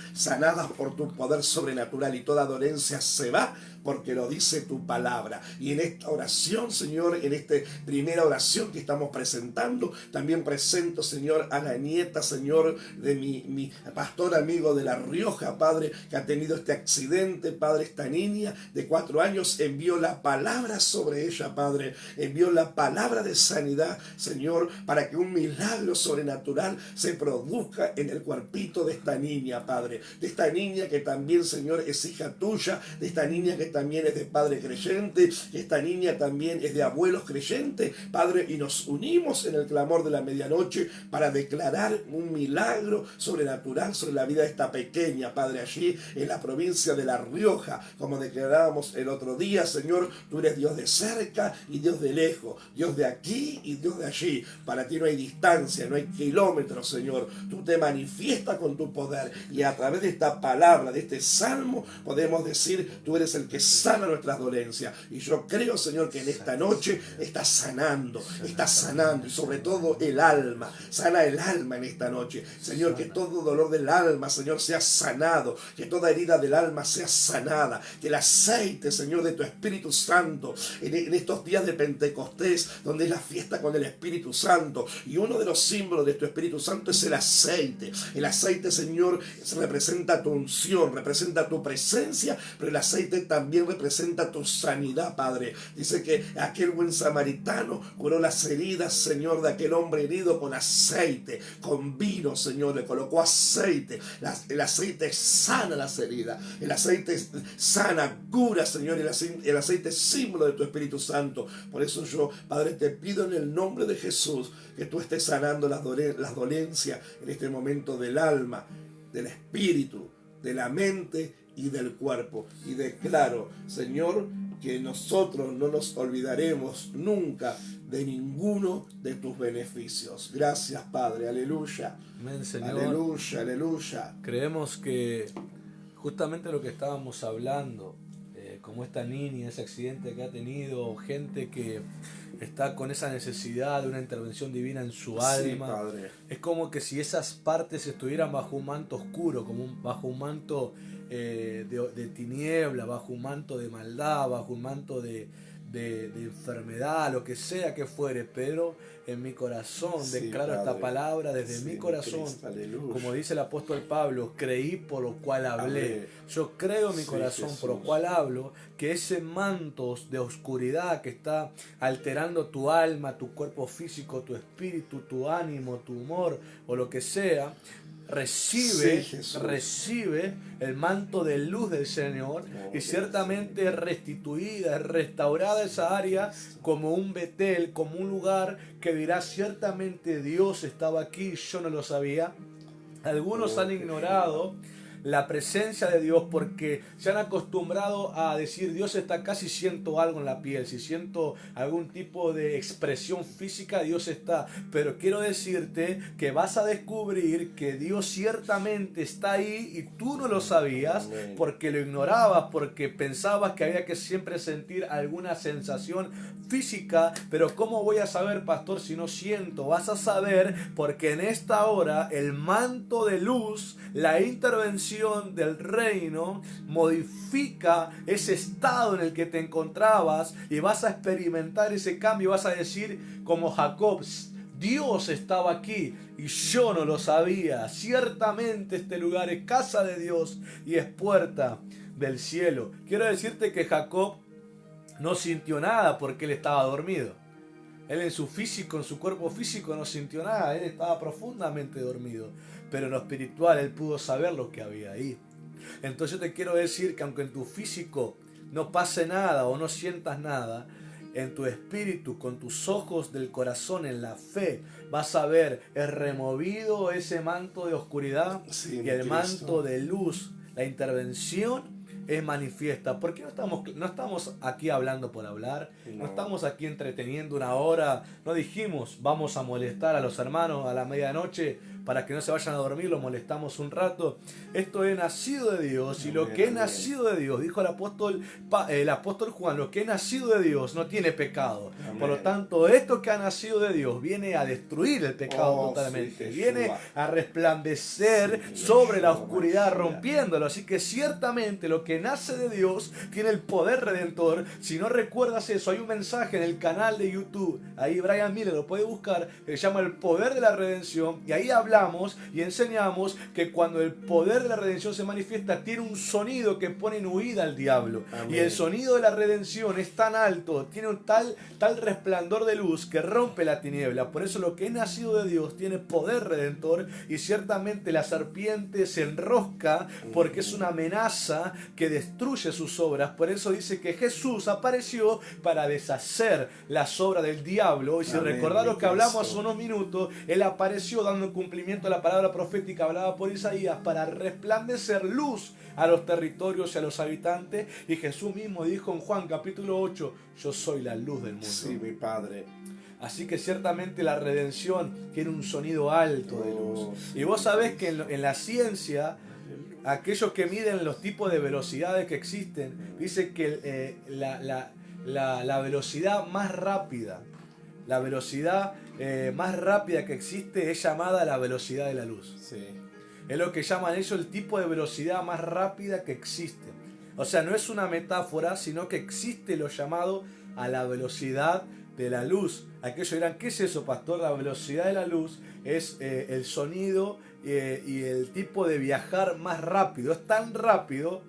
por tu poder sobrenatural, y toda dolencia se va porque lo dice tu palabra. Y en esta oración, Señor, en esta primera oración que estamos presentando, también presento, Señor, a la nieta, Señor, de mi pastor amigo de La Rioja, Padre, que ha tenido este accidente, Padre. Esta niña de 4 años, envió la palabra sobre ella, Padre, envió la palabra de sanidad, Señor, para que un milagro sobrenatural se produzca en el cuerpito de esta niña, Padre, de esta niña que también, Señor, es hija tuya, de esta niña que también es de padre creyente, que esta niña también es de abuelos creyentes, Padre, y nos unimos en el clamor de la medianoche para declarar un milagro sobrenatural sobre la vida de esta pequeña, Padre, allí en la provincia de La Rioja. Como declarábamos el otro día, Señor, tú eres Dios de cerca y Dios de lejos, Dios de aquí y Dios de allí. Para ti no hay distancia, no hay kilómetros, Señor. Tú te manifiestas con tu poder y a través de esta palabra, de este salmo, podemos decir, tú eres el que sana nuestras dolencias. Y yo creo, Señor, que en esta noche estás sanando y sobre todo el alma. Sana el alma en esta noche, Señor, que todo dolor del alma, Señor, sea sanado, que toda herida del alma sea sanada, que el aceite, Señor, de tu Espíritu Santo en estos días de Pentecostés, donde es la fiesta con el Espíritu Santo, y uno de los símbolos de tu Espíritu Santo es el aceite. El aceite, Señor, representa tu unción, representa tu presencia, pero el aceite también representa tu sanidad, Padre. Dice que aquel buen samaritano curó las heridas, Señor, de aquel hombre herido con aceite, con vino, Señor, le colocó aceite. El aceite sana las heridas, el aceite sana, cura, Señor, el aceite es símbolo de tu Espíritu Santo. Por eso yo, Padre, te pido en el nombre de Jesús que tú estés sanando las dolencias en este momento del alma, del espíritu, de la mente y del cuerpo. Y declaro, Señor, que nosotros no nos olvidaremos nunca de ninguno de tus beneficios. Gracias, Padre. Aleluya. Amén, Señor. Aleluya, aleluya. Creemos que justamente lo que estábamos hablando, como esta niña, ese accidente que ha tenido, gente que está con esa necesidad de una intervención divina en su alma. Padre. Es como que si esas partes estuvieran bajo un manto oscuro, bajo un manto de tiniebla, bajo un manto de maldad, bajo un manto de enfermedad, lo que sea que fuere, pero en mi corazón declaro esta palabra desde mi corazón, como dice el apóstol Pablo, creí por lo cual hablé. Yo creo en mi corazón, Jesús, por lo cual hablo, que ese manto de oscuridad que está alterando tu alma, tu cuerpo físico, tu espíritu, tu ánimo, tu humor o lo que sea, recibe el manto de luz del Señor y ciertamente restituida, restaurada esa área como un Betel, como un lugar que dirá ciertamente Dios estaba aquí, yo no lo sabía. Algunos han ignorado la presencia de Dios porque se han acostumbrado a decir Dios está acá si siento algo en la piel, si siento algún tipo de expresión física, Dios está. Pero quiero decirte que vas a descubrir que Dios ciertamente está ahí y tú no lo sabías porque lo ignorabas, porque pensabas que había que siempre sentir alguna sensación física. Pero ¿cómo voy a saber, pastor, si no siento? Vas a saber porque en esta hora el manto de luz, la intervención del reino modifica ese estado en el que te encontrabas y vas a experimentar ese cambio. Vas a decir como Jacob, Dios estaba aquí y yo no lo sabía. Ciertamente este lugar es casa de Dios y es puerta del cielo. Quiero decirte que Jacob no sintió nada porque él estaba dormido. Él en su físico, en su cuerpo físico no sintió nada, él estaba profundamente dormido. Pero en lo espiritual él pudo saber lo que había ahí. Entonces yo te quiero decir que aunque en tu físico no pase nada o no sientas nada, en tu espíritu, con tus ojos del corazón, en la fe, vas a ver, es removido ese manto de oscuridad y el manto de luz, la intervención es manifiesta. ¿Por qué no estamos aquí hablando por hablar? No estamos aquí entreteniendo una hora. No dijimos vamos a molestar a los hermanos a la medianoche para que no se vayan a dormir, los molestamos un rato. Esto es nacido de Dios y lo que es nacido de Dios, dijo el apóstol Juan, lo que es nacido de Dios no tiene pecado. Amén. Por lo tanto, esto que ha nacido de Dios viene a destruir el pecado totalmente. Viene a resplandecer sobre la oscuridad, rompiéndolo. Así que ciertamente lo que que nace de Dios tiene el poder redentor. Si no recuerdas eso, hay un mensaje en el canal de YouTube, ahí Brian Miller lo puede buscar, que se llama El Poder de la Redención, y ahí hablamos y enseñamos que cuando el poder de la redención se manifiesta, tiene un sonido que pone en huida al diablo. Amén. Y el sonido de la redención es tan alto, tiene un tal resplandor de luz que rompe la tiniebla. Por eso lo que es nacido de Dios tiene poder redentor, y ciertamente la serpiente se enrosca porque es una amenaza que destruye sus obras. Por eso dice que Jesús apareció para deshacer las obras del diablo. Y si recordás lo que hablamos hace unos minutos, Él apareció dando cumplimiento a la palabra profética hablada por Isaías para resplandecer luz a los territorios y a los habitantes. Y Jesús mismo dijo en Juan capítulo 8, yo soy la luz del mundo. Sí, mi Padre. Así que ciertamente la redención tiene un sonido alto de luz. Y vos sabés que en la ciencia, aquellos que miden los tipos de velocidades que existen, dice que la velocidad más rápida, más rápida que existe es llamada la velocidad de la luz. Sí. Es lo que llaman ellos el tipo de velocidad más rápida que existe. O sea, no es una metáfora, sino que existe lo llamado a la velocidad de la luz. Aquellos dirán, ¿qué es eso, pastor? La velocidad de la luz es el sonido y el tipo de viajar más rápido. Es tan rápido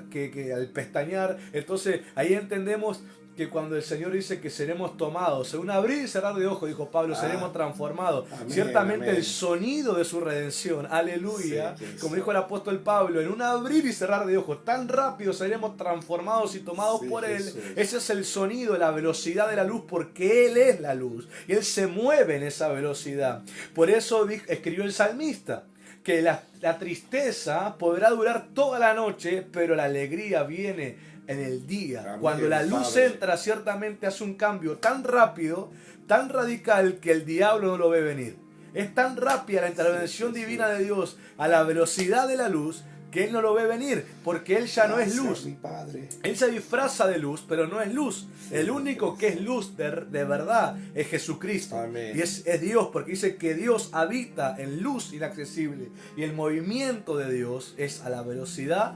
que al pestañear, entonces ahí entendemos que cuando el Señor dice que seremos tomados, en un abrir y cerrar de ojos, dijo Pablo, seremos transformados. Amén, Ciertamente amén. El sonido de su redención, aleluya, Sí, como dijo el apóstol Pablo, en un abrir y cerrar de ojos, tan rápido seremos transformados y tomados Sí, por Jesús. Él. Ese es el sonido, la velocidad de la luz, porque Él es la luz y Él se mueve en esa velocidad. Por eso escribió el salmista, que la tristeza podrá durar toda la noche, pero la alegría viene en el día. Amén, Cuando la luz Padre. entra, ciertamente hace un cambio tan rápido, tan radical, que el diablo no lo ve venir. Es tan rápida la intervención divina de Dios a la velocidad de la luz, que Él no lo ve venir, porque Él ya no es Gracias, luz. mi Padre. Él se disfraza de luz, pero no es luz. El único que es luz de verdad es Jesucristo. Amén. Y es Dios, porque dice que Dios habita en luz inaccesible. Y el movimiento de Dios es a la velocidad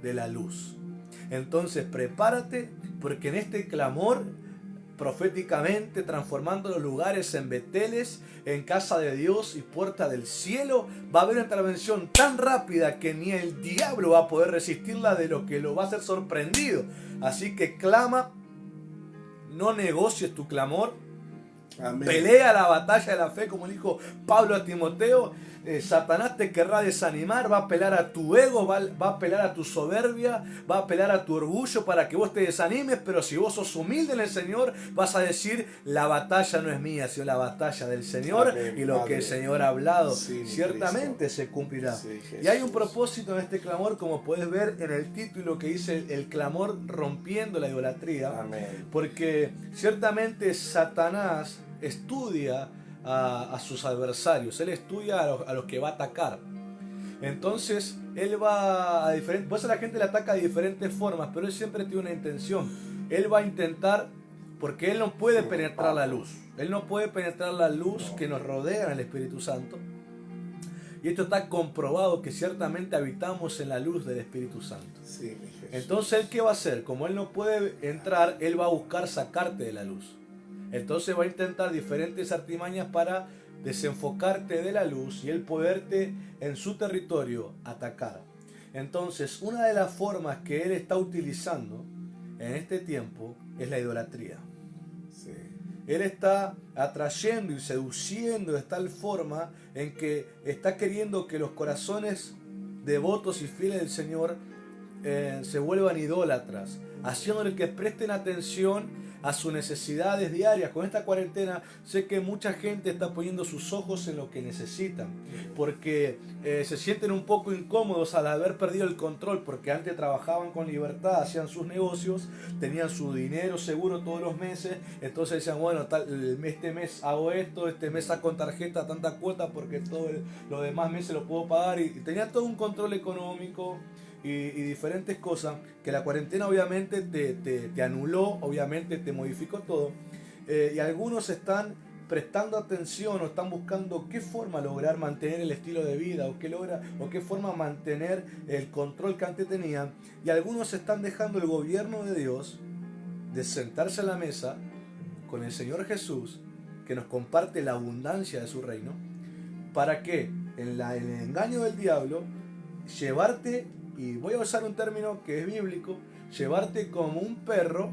de la luz. Entonces prepárate, porque en este clamor, proféticamente transformando los lugares en Beteles, en casa de Dios y puerta del cielo, va a haber una intervención tan rápida que ni el diablo va a poder resistirla, de lo que lo va a hacer sorprendido. Así que clama, no negocies tu clamor, Amén. pelea la batalla de la fe, como dijo Pablo a Timoteo. Satanás te querrá desanimar, va a apelar a tu ego, va a apelar a tu soberbia, va a apelar a tu orgullo para que vos te desanimes, pero si vos sos humilde en el Señor, vas a decir, la batalla no es mía, sino la batalla del Señor. Amén, y lo Padre. que el Señor ha hablado, Sí, ciertamente se cumplirá. Sí, y hay un Jesús. propósito en este clamor, como puedes ver en el título que dice el clamor rompiendo la idolatría. Amén. Porque ciertamente Satanás estudia a sus adversarios, él estudia a los que va a atacar. Entonces él va a diferentes, pues a la gente le ataca de diferentes formas, pero él siempre tiene una intención. Él va a intentar, porque él no puede penetrar la luz, él no puede penetrar la luz que nos rodea en el Espíritu Santo. Y esto está comprobado, que ciertamente habitamos en la luz del Espíritu Santo. Sí, mi Jesús. Entonces, ¿él qué va a hacer? Como él no puede entrar, él va a buscar sacarte de la luz. Entonces va a intentar diferentes artimañas para desenfocarte de la luz y él poderte en su territorio atacar. Entonces, una de las formas que él está utilizando en este tiempo es la idolatría. Sí. Él está atrayendo y seduciendo de tal forma en que está queriendo que los corazones devotos y fieles del Señor se vuelvan idólatras, haciéndole que presten atención a sus necesidades diarias. Con esta cuarentena sé que mucha gente está poniendo sus ojos en lo que necesitan, porque se sienten un poco incómodos al haber perdido el control, porque antes trabajaban con libertad, hacían sus negocios, tenían su dinero seguro todos los meses, entonces decían, bueno, este mes hago esto, este mes saco con tarjeta tanta cuota porque todo lo demás meses lo puedo pagar, y tenían todo un control económico y diferentes cosas que la cuarentena obviamente te anuló, obviamente te modificó todo. Y algunos están prestando atención o están buscando qué forma lograr mantener el estilo de vida o qué forma mantener el control que antes tenían. Y algunos están dejando el gobierno de Dios de sentarse a la mesa con el Señor Jesús, que nos comparte la abundancia de su reino. ¿Para qué? En el engaño del diablo, llevarte, y voy a usar un término que es bíblico, llevarte como un perro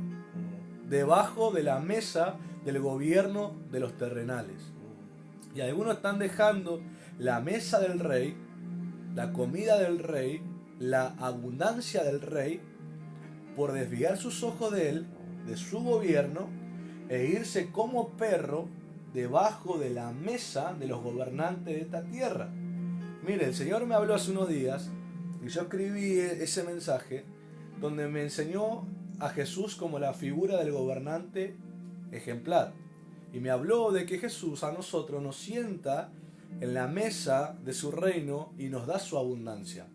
debajo de la mesa del gobierno de los terrenales. Y algunos están dejando la mesa del rey, la comida del rey, la abundancia del rey, por desviar sus ojos de él, de su gobierno, e irse como perro debajo de la mesa de los gobernantes de esta tierra. Mire, el Señor me habló hace unos días y yo escribí ese mensaje donde me enseñó a Jesús como la figura del gobernante ejemplar. Y me habló de que Jesús a nosotros nos sienta en la mesa de su reino y nos da su abundancia.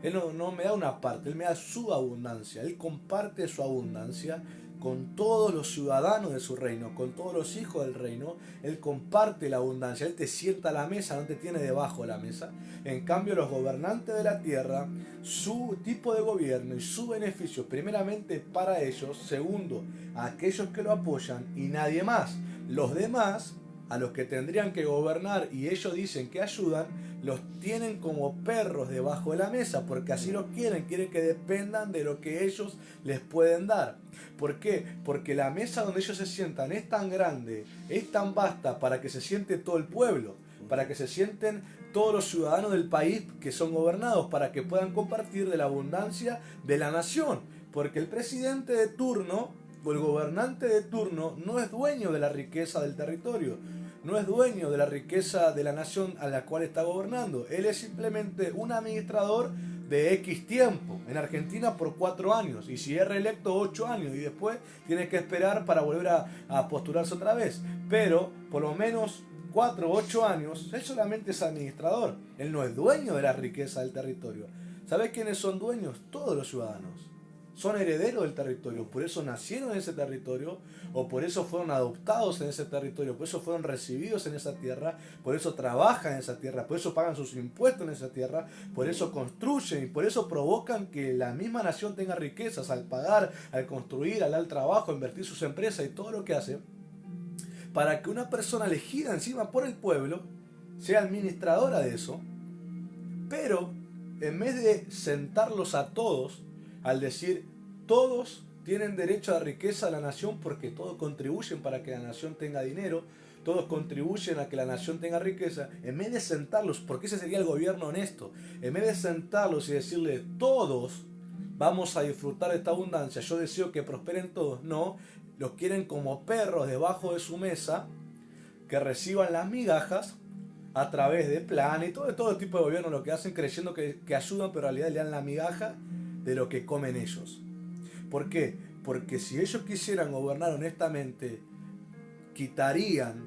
Él no me da una parte, Él me da su abundancia. Él comparte su abundancia con todos los ciudadanos de su reino, con todos los hijos del reino. Él comparte la abundancia. Él te sienta a la mesa, no te tiene debajo de la mesa. En cambio, los gobernantes de la tierra, su tipo de gobierno y su beneficio, primeramente para ellos, segundo, a aquellos que lo apoyan y nadie más. Los demás, a los que tendrían que gobernar y ellos dicen que ayudan, los tienen como perros debajo de la mesa, porque así los quieren que dependan de lo que ellos les pueden dar. ¿Por qué? Porque la mesa donde ellos se sientan es tan grande, es tan vasta para que se siente todo el pueblo, para que se sienten todos los ciudadanos del país que son gobernados, para que puedan compartir de la abundancia de la nación. Porque el presidente de turno o el gobernante de turno no es dueño de la riqueza del territorio, no es dueño de la riqueza de la nación a la cual está gobernando. Él es simplemente un administrador de X tiempo. En Argentina por 4 años. Y si es reelecto 8 años. Y después tiene que esperar para volver a postularse otra vez. Pero por lo menos 4 o 8 años, él solamente es administrador. Él no es dueño de la riqueza del territorio. ¿Sabes quiénes son dueños? Todos los ciudadanos. Son herederos del territorio, por eso nacieron en ese territorio, o por eso fueron adoptados en ese territorio, por eso fueron recibidos en esa tierra, por eso trabajan en esa tierra, por eso pagan sus impuestos en esa tierra, por eso construyen y por eso provocan que la misma nación tenga riquezas al pagar, al construir, al dar trabajo, a invertir sus empresas y todo lo que hace, para que una persona elegida encima por el pueblo sea administradora de eso, pero en vez de sentarlos a todos, al decir todos tienen derecho a la riqueza de la nación porque todos contribuyen para que la nación tenga dinero, todos contribuyen a que la nación tenga riqueza, en vez de sentarlos, porque ese sería el gobierno honesto, en vez de sentarlos y decirle todos vamos a disfrutar de esta abundancia, yo deseo que prosperen todos, no, los quieren como perros debajo de su mesa, que reciban las migajas a través de plan y todo tipo de gobierno lo que hacen creyendo que ayudan, pero en realidad le dan la migaja de lo que comen ellos. ¿Por qué? Porque si ellos quisieran gobernar honestamente, quitarían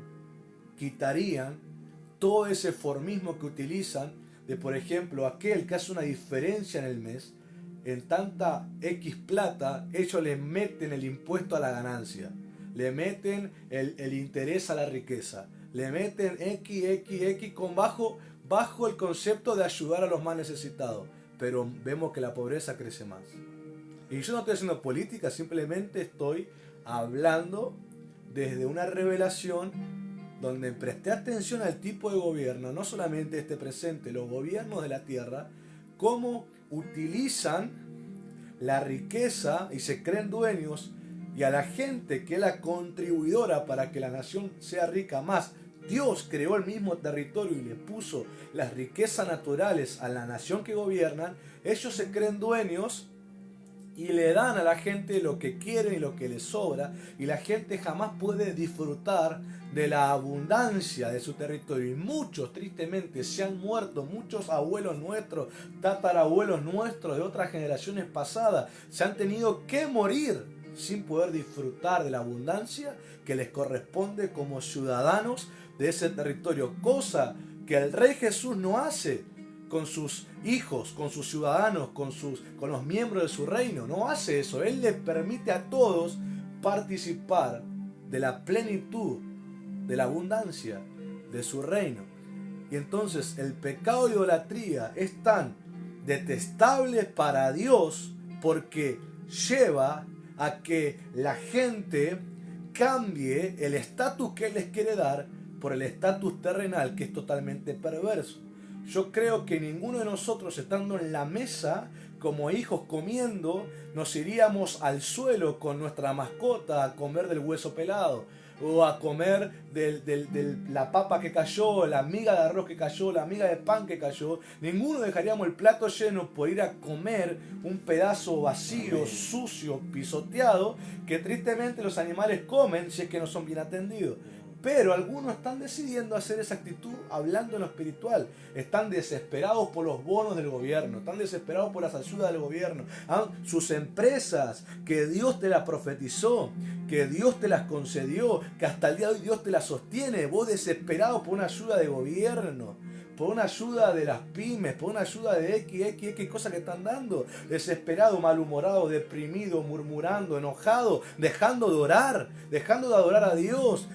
todo ese formismo que utilizan de, por ejemplo, aquel que hace una diferencia en el mes, en tanta X plata, ellos le meten el impuesto a la ganancia, le meten el interés a la riqueza, le meten X con bajo el concepto de ayudar a los más necesitados. Pero vemos que la pobreza crece más. Y yo no estoy haciendo política, simplemente estoy hablando desde una revelación donde presté atención al tipo de gobierno, no solamente este presente, los gobiernos de la tierra, cómo utilizan la riqueza y se creen dueños, y a la gente que es la contribuidora para que la nación sea rica más. Dios creó el mismo territorio y le puso las riquezas naturales a la nación que gobiernan. Ellos se creen dueños y le dan a la gente lo que quieren y lo que les sobra, y la gente jamás puede disfrutar de la abundancia de su territorio. Y muchos, tristemente, se han muerto, muchos abuelos nuestros, tatarabuelos nuestros de otras generaciones pasadas, se han tenido que morir sin poder disfrutar de la abundancia que les corresponde como ciudadanos de ese territorio, cosa que el Rey Jesús no hace con sus hijos, con sus ciudadanos, con los miembros de su reino. No hace eso. Él les permite a todos participar de la plenitud de la abundancia de su reino. Y entonces el pecado de idolatría es tan detestable para Dios porque lleva a que la gente cambie el estatus que Él les quiere dar por el estatus terrenal, que es totalmente perverso. Yo creo que ninguno de nosotros, estando en la mesa como hijos comiendo, nos iríamos al suelo con nuestra mascota a comer del hueso pelado, o a comer la papa que cayó, la miga de arroz que cayó, la miga de pan que cayó. Ninguno dejaríamos el plato lleno por ir a comer un pedazo vacío, Amén. sucio, pisoteado, que tristemente los animales comen si es que no son bien atendidos. Pero algunos están decidiendo hacer esa actitud hablando en lo espiritual. Están desesperados por los bonos del gobierno, están desesperados por las ayudas del gobierno. Sus empresas, que Dios te las profetizó, que Dios te las concedió, que hasta el día de hoy Dios te las sostiene. Vos desesperado por una ayuda de gobierno, por una ayuda de las pymes, por una ayuda de X cosas que están dando. Desesperado, malhumorado, deprimido, murmurando, enojado, dejando de orar, dejando de adorar a Dios.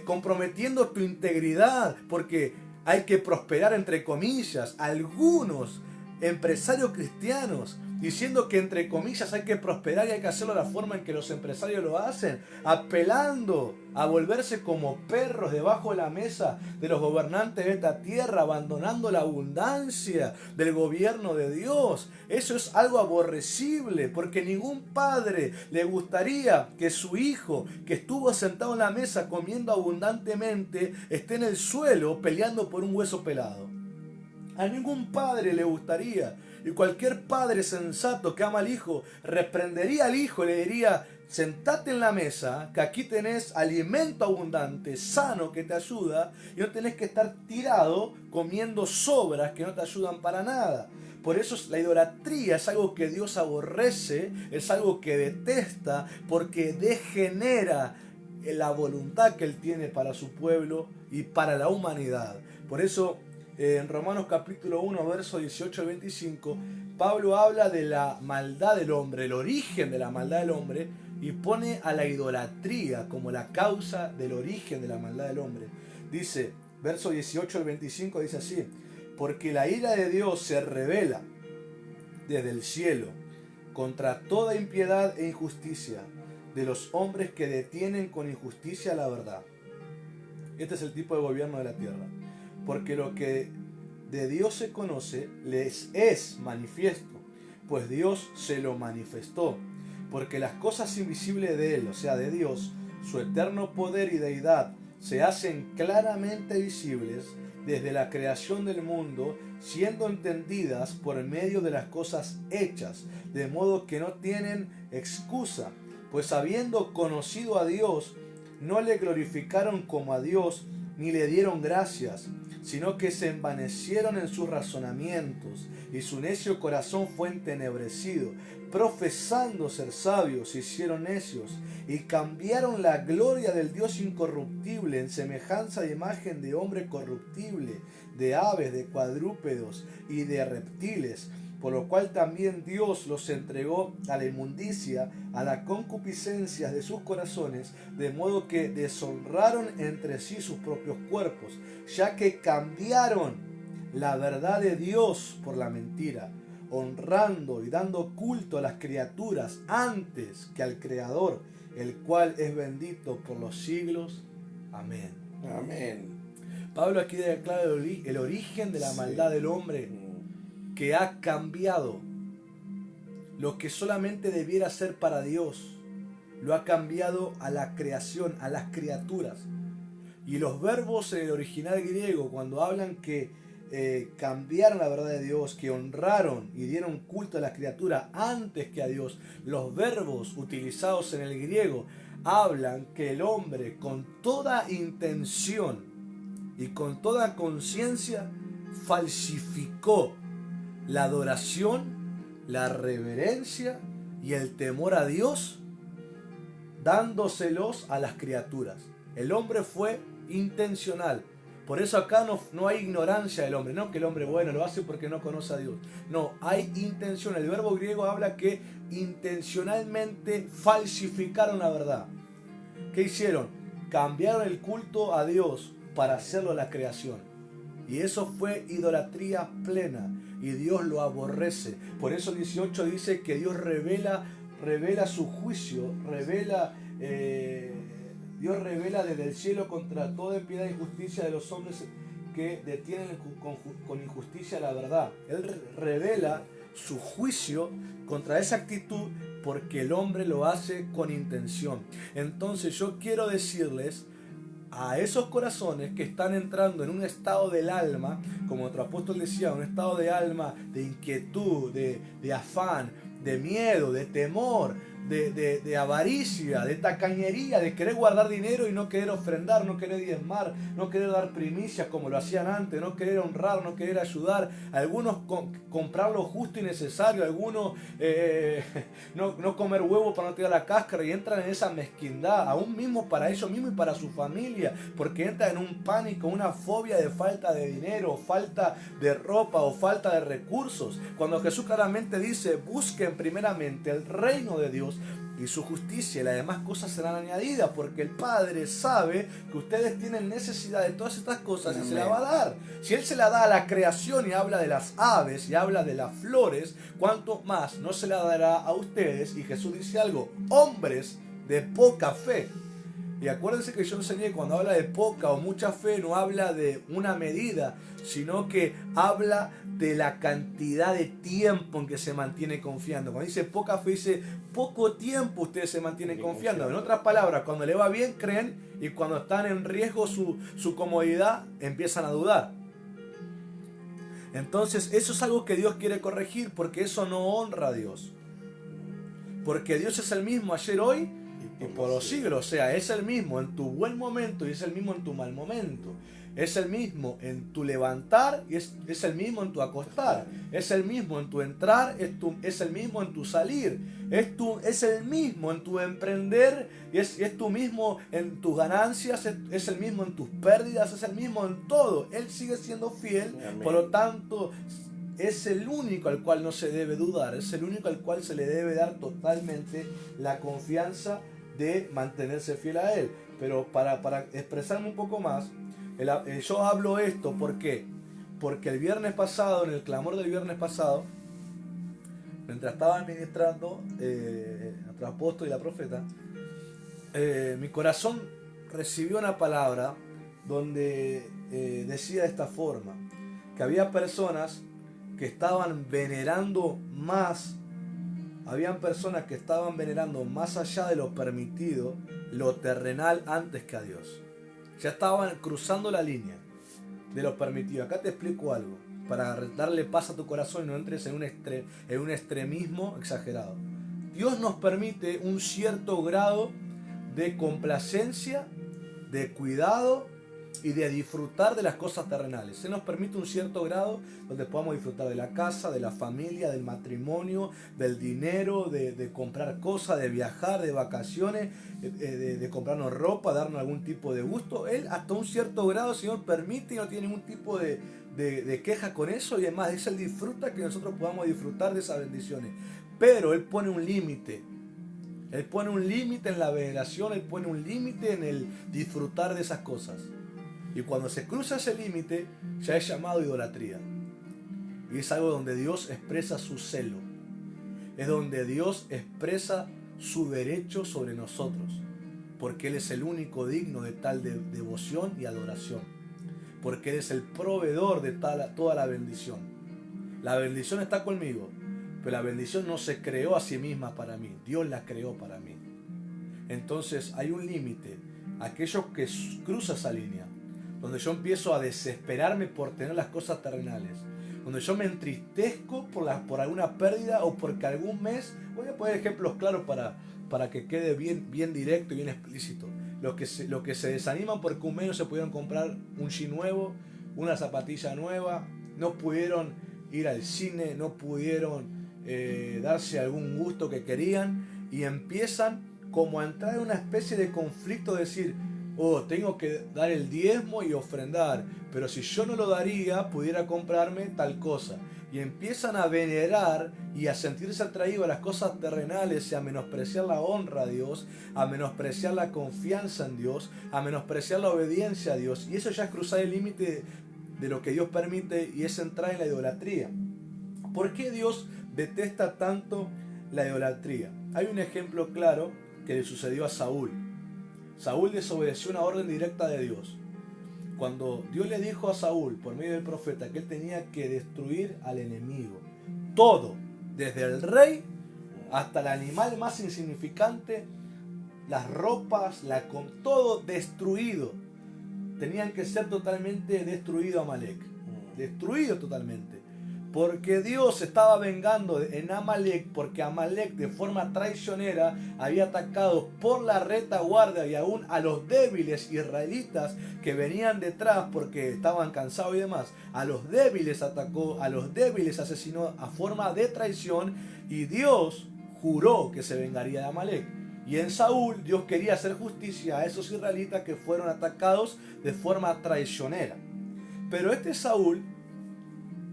Comprometiendo tu integridad porque hay que prosperar, entre comillas. Algunos empresarios cristianos diciendo que entre comillas hay que prosperar y hay que hacerlo de la forma en que los empresarios lo hacen, apelando a volverse como perros debajo de la mesa de los gobernantes de esta tierra, abandonando la abundancia del gobierno de Dios. Eso es algo aborrecible, porque ningún padre le gustaría que su hijo, que estuvo sentado en la mesa comiendo abundantemente, esté en el suelo peleando por un hueso pelado. A ningún padre le gustaría. Y cualquier padre sensato que ama al hijo reprendería al hijo y le diría: sentate en la mesa, que aquí tenés alimento abundante, sano, que te ayuda, y no tenés que estar tirado comiendo sobras que no te ayudan para nada. Por eso la idolatría es algo que Dios aborrece, es algo que detesta, porque degenera la voluntad que Él tiene para su pueblo y para la humanidad. Por eso en Romanos capítulo 1, versos 18 al 25, Pablo habla de la maldad del hombre, el origen de la maldad del hombre, y pone a la idolatría como la causa del origen de la maldad del hombre. Dice, verso 18 al 25, dice así: porque la ira de Dios se revela desde el cielo contra toda impiedad e injusticia de los hombres que detienen con injusticia la verdad. Este es el tipo de gobierno de la tierra. Porque lo que de Dios se conoce les es manifiesto, pues Dios se lo manifestó. Porque las cosas invisibles de Él, o sea, de Dios, su eterno poder y deidad, se hacen claramente visibles desde la creación del mundo, siendo entendidas por medio de las cosas hechas, de modo que no tienen excusa, pues habiendo conocido a Dios, no le glorificaron como a Dios, ni le dieron gracias, sino que se envanecieron en sus razonamientos, y su necio corazón fue entenebrecido. Profesando ser sabios, se hicieron necios, y cambiaron la gloria del Dios incorruptible en semejanza de imagen de hombre corruptible, de aves, de cuadrúpedos y de reptiles, por lo cual también Dios los entregó a la inmundicia, a la concupiscencia de sus corazones, de modo que deshonraron entre sí sus propios cuerpos, ya que cambiaron la verdad de Dios por la mentira, honrando y dando culto a las criaturas antes que al Creador, el cual es bendito por los siglos. Amén. Amén. Pablo aquí declara el origen de la maldad del hombre, que ha cambiado lo que solamente debiera ser para Dios, lo ha cambiado a la creación, a las criaturas. Y los verbos en el original griego, cuando hablan que cambiaron la verdad de Dios, que honraron y dieron culto a la criatura antes que a Dios, los verbos utilizados en el griego hablan que el hombre, con toda intención y con toda conciencia, falsificó la adoración, la reverencia y el temor a Dios, dándoselos a las criaturas. El hombre fue intencional. Por eso acá no hay ignorancia del hombre, no que el hombre, bueno, lo hace porque no conoce a Dios. No, hay intención. El verbo griego habla que intencionalmente falsificaron la verdad. ¿Qué hicieron? cambiaron el culto a Dios para hacerlo a la creación. Y eso fue idolatría plena. Y Dios lo aborrece. Por eso el 18 dice que Dios revela su juicio, Dios revela desde el cielo contra toda impiedad e injusticia de los hombres que detienen con injusticia la verdad. Él revela su juicio contra esa actitud porque el hombre lo hace con intención. Entonces yo quiero decirles a esos corazones que están entrando en un estado del alma, como nuestro apóstol decía, un estado de alma, de inquietud, de afán, de miedo, de temor, de avaricia, de tacañería, de querer guardar dinero y no querer ofrendar, no querer diezmar, no querer dar primicias como lo hacían antes, no querer honrar, no querer ayudar, algunos comprar lo justo y necesario, algunos no comer huevo para no tirar la cáscara, y entran en esa mezquindad, aún mismo para ellos mismos y para su familia, porque entran en un pánico, una fobia de falta de dinero, falta de ropa o falta de recursos, cuando Jesús claramente dice: busquen primeramente el reino de Dios y su justicia, y las demás cosas serán añadidas, porque el Padre sabe que ustedes tienen necesidad de todas estas cosas. Amén. Y se la va a dar. Si Él se la da a la creación y habla de las aves y habla de las flores, ¿cuánto más no se la dará a ustedes? Y Jesús dice algo: hombres de poca fe. Y acuérdense que yo enseñé, cuando habla de poca o mucha fe, no habla de una medida, sino que habla de la cantidad de tiempo en que se mantiene confiando. Cuando dice poca fe, dice poco tiempo ustedes se mantienen confiando. En otras palabras, cuando le va bien creen, y cuando están en riesgo su comodidad, empiezan a dudar. Entonces eso es algo que Dios quiere corregir, porque eso no honra a Dios. Porque Dios es el mismo ayer, hoy y por los siglos. O sea, es el mismo en tu buen momento y es el mismo en tu mal momento. Es el mismo en tu levantar y es el mismo en tu acostar. Es el mismo en tu entrar, es el mismo en tu salir. Es el mismo en tu emprender y es tu mismo en tus ganancias, es el mismo en tus pérdidas, es el mismo en todo. Él sigue siendo fiel. Amén. Por lo tanto, es el único al cual no se debe dudar. Es el único al cual se le debe dar totalmente la confianza de mantenerse fiel a Él. Pero para expresarme un poco más, yo hablo esto, ¿por qué? Porque el viernes pasado, en el clamor del viernes pasado, mientras estaba administrando nuestro apóstol y la profeta, mi corazón recibió una palabra donde decía de esta forma, que había personas que estaban venerando más, habían personas que estaban venerando más allá de lo permitido, lo terrenal antes que a Dios. Ya estaban cruzando la línea de lo permitido. Acá te explico algo, para darle paz a tu corazón y no entres en un extremismo exagerado. Dios nos permite un cierto grado de complacencia, de cuidado y de disfrutar de las cosas terrenales. Se nos permite un cierto grado donde podamos disfrutar de la casa, de la familia, del matrimonio, del dinero, de comprar cosas, de viajar, de vacaciones, de comprarnos ropa, darnos algún tipo de gusto. Él hasta un cierto grado el Señor permite y no tiene ningún tipo de queja con eso, y además Él disfruta que nosotros podamos disfrutar de esas bendiciones. Pero Él pone un límite. Él pone un límite en la veneración, Él pone un límite en el disfrutar de esas cosas. Y cuando se cruza ese límite, ya es llamado idolatría. Y es algo donde Dios expresa su celo. Es donde Dios expresa su derecho sobre nosotros. Porque Él es el único digno de tal devoción y adoración. Porque Él es el proveedor de toda la bendición. La bendición está conmigo, pero la bendición no se creó a sí misma para mí. Dios la creó para mí. Entonces hay un límite. Aquellos que cruzan esa línea, donde yo empiezo a desesperarme por tener las cosas terrenales, donde yo me entristezco por alguna pérdida o porque algún mes, voy a poner ejemplos claros para que quede bien directo y bien explícito. Los que se desaniman porque un mes no se pudieron comprar un jean nuevo, una zapatilla nueva, no pudieron ir al cine, no pudieron darse algún gusto que querían, y empiezan como a entrar en una especie de conflicto, de decir, tengo que dar el diezmo y ofrendar, pero si yo no lo daría, pudiera comprarme tal cosa. Y empiezan a venerar y a sentirse atraídos a las cosas terrenales y a menospreciar la honra a Dios, a menospreciar la confianza en Dios, a menospreciar la obediencia a Dios. Y eso ya es cruzar el límite de lo que Dios permite y es entrar en la idolatría. ¿Por qué Dios detesta tanto la idolatría? Hay un ejemplo claro que le sucedió a Saúl. Saúl desobedeció una orden directa de Dios. Cuando Dios le dijo a Saúl, por medio del profeta, que él tenía que destruir al enemigo, todo, desde el rey hasta el animal más insignificante, las ropas, con todo destruido, tenían que ser totalmente destruido Amalek, destruido totalmente. Porque Dios estaba vengando en Amalek, porque Amalek de forma traicionera había atacado por la retaguardia y aún a los débiles israelitas que venían detrás porque estaban cansados y demás. A los débiles atacó, a los débiles asesinó a forma de traición y Dios juró que se vengaría de Amalek. Y en Saúl Dios quería hacer justicia a esos israelitas que fueron atacados de forma traicionera. Pero este Saúl,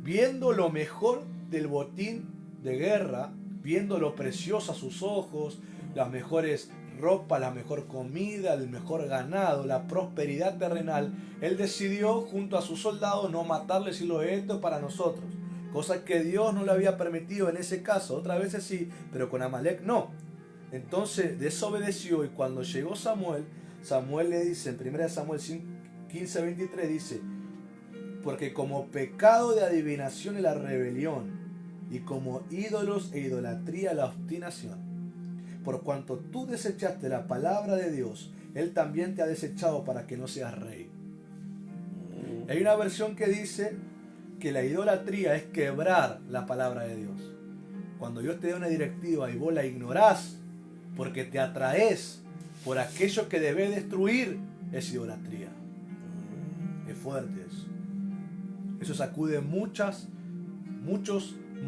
viendo lo mejor del botín de guerra, viendo lo precioso a sus ojos, las mejores ropas, la mejor comida, el mejor ganado, la prosperidad terrenal, él decidió junto a sus soldados no matarles y lo esto para nosotros. Cosa que Dios no le había permitido en ese caso. Otras veces sí, pero con Amalek no. Entonces desobedeció y cuando llegó Samuel, Samuel le dice en 1 Samuel 15:23 dice: porque como pecado de adivinación es la rebelión, y como ídolos e idolatría la obstinación. Por cuanto tú desechaste la palabra de Dios, Él también te ha desechado para que no seas rey. Hay una versión que dice que la idolatría es quebrar la palabra de Dios. Cuando Dios te da una directiva y vos la ignorás porque te atraes por aquello que debes destruir, es idolatría. Es fuerte eso. Eso sacude muchos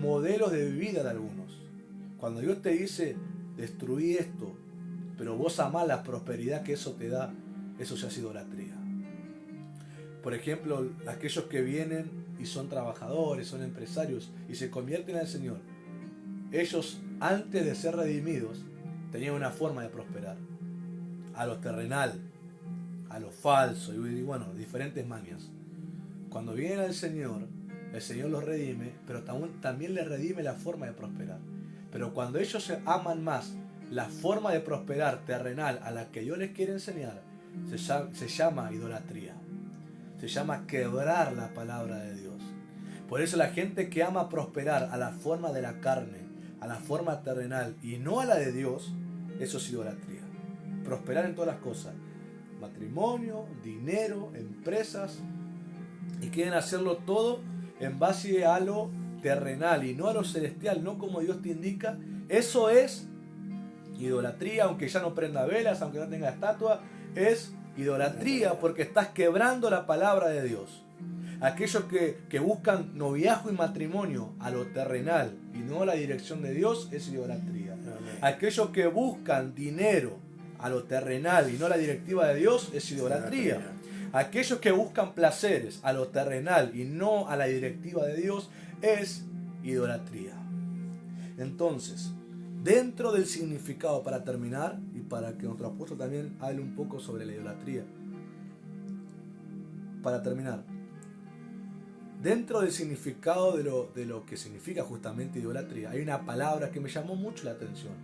modelos de vida de algunos. Cuando Dios te dice, destruí esto, pero vos amás la prosperidad que eso te da, eso ya es idolatría. Por ejemplo, aquellos que vienen y son trabajadores, son empresarios y se convierten al Señor. Ellos, antes de ser redimidos, tenían una forma de prosperar. A lo terrenal, a lo falso y bueno, diferentes mañas. Cuando vienen al Señor, el Señor los redime, pero también les redime la forma de prosperar. Pero cuando ellos aman más la forma de prosperar terrenal a la que Dios les quiere enseñar, se llama idolatría. Se llama quebrar la palabra de Dios. Por eso la gente que ama prosperar a la forma de la carne, a la forma terrenal y no a la de Dios, eso es idolatría. Prosperar en todas las cosas. Matrimonio, dinero, empresas. Y quieren hacerlo todo en base a lo terrenal y no a lo celestial, no como Dios te indica. Eso es idolatría, aunque ya no prenda velas, aunque no tenga estatua, es idolatría porque estás quebrando la palabra de Dios. Aquellos que buscan noviazgo y matrimonio a lo terrenal y no a la dirección de Dios es idolatría. Aquellos que buscan dinero a lo terrenal y no a la directiva de Dios es idolatría. Aquellos que buscan placeres a lo terrenal y no a la directiva de Dios es idolatría. Entonces, dentro del significado, para terminar, y para que nuestro apóstol también hable un poco sobre la idolatría, para terminar, dentro del significado de lo que significa justamente idolatría, hay una palabra que me llamó mucho la atención,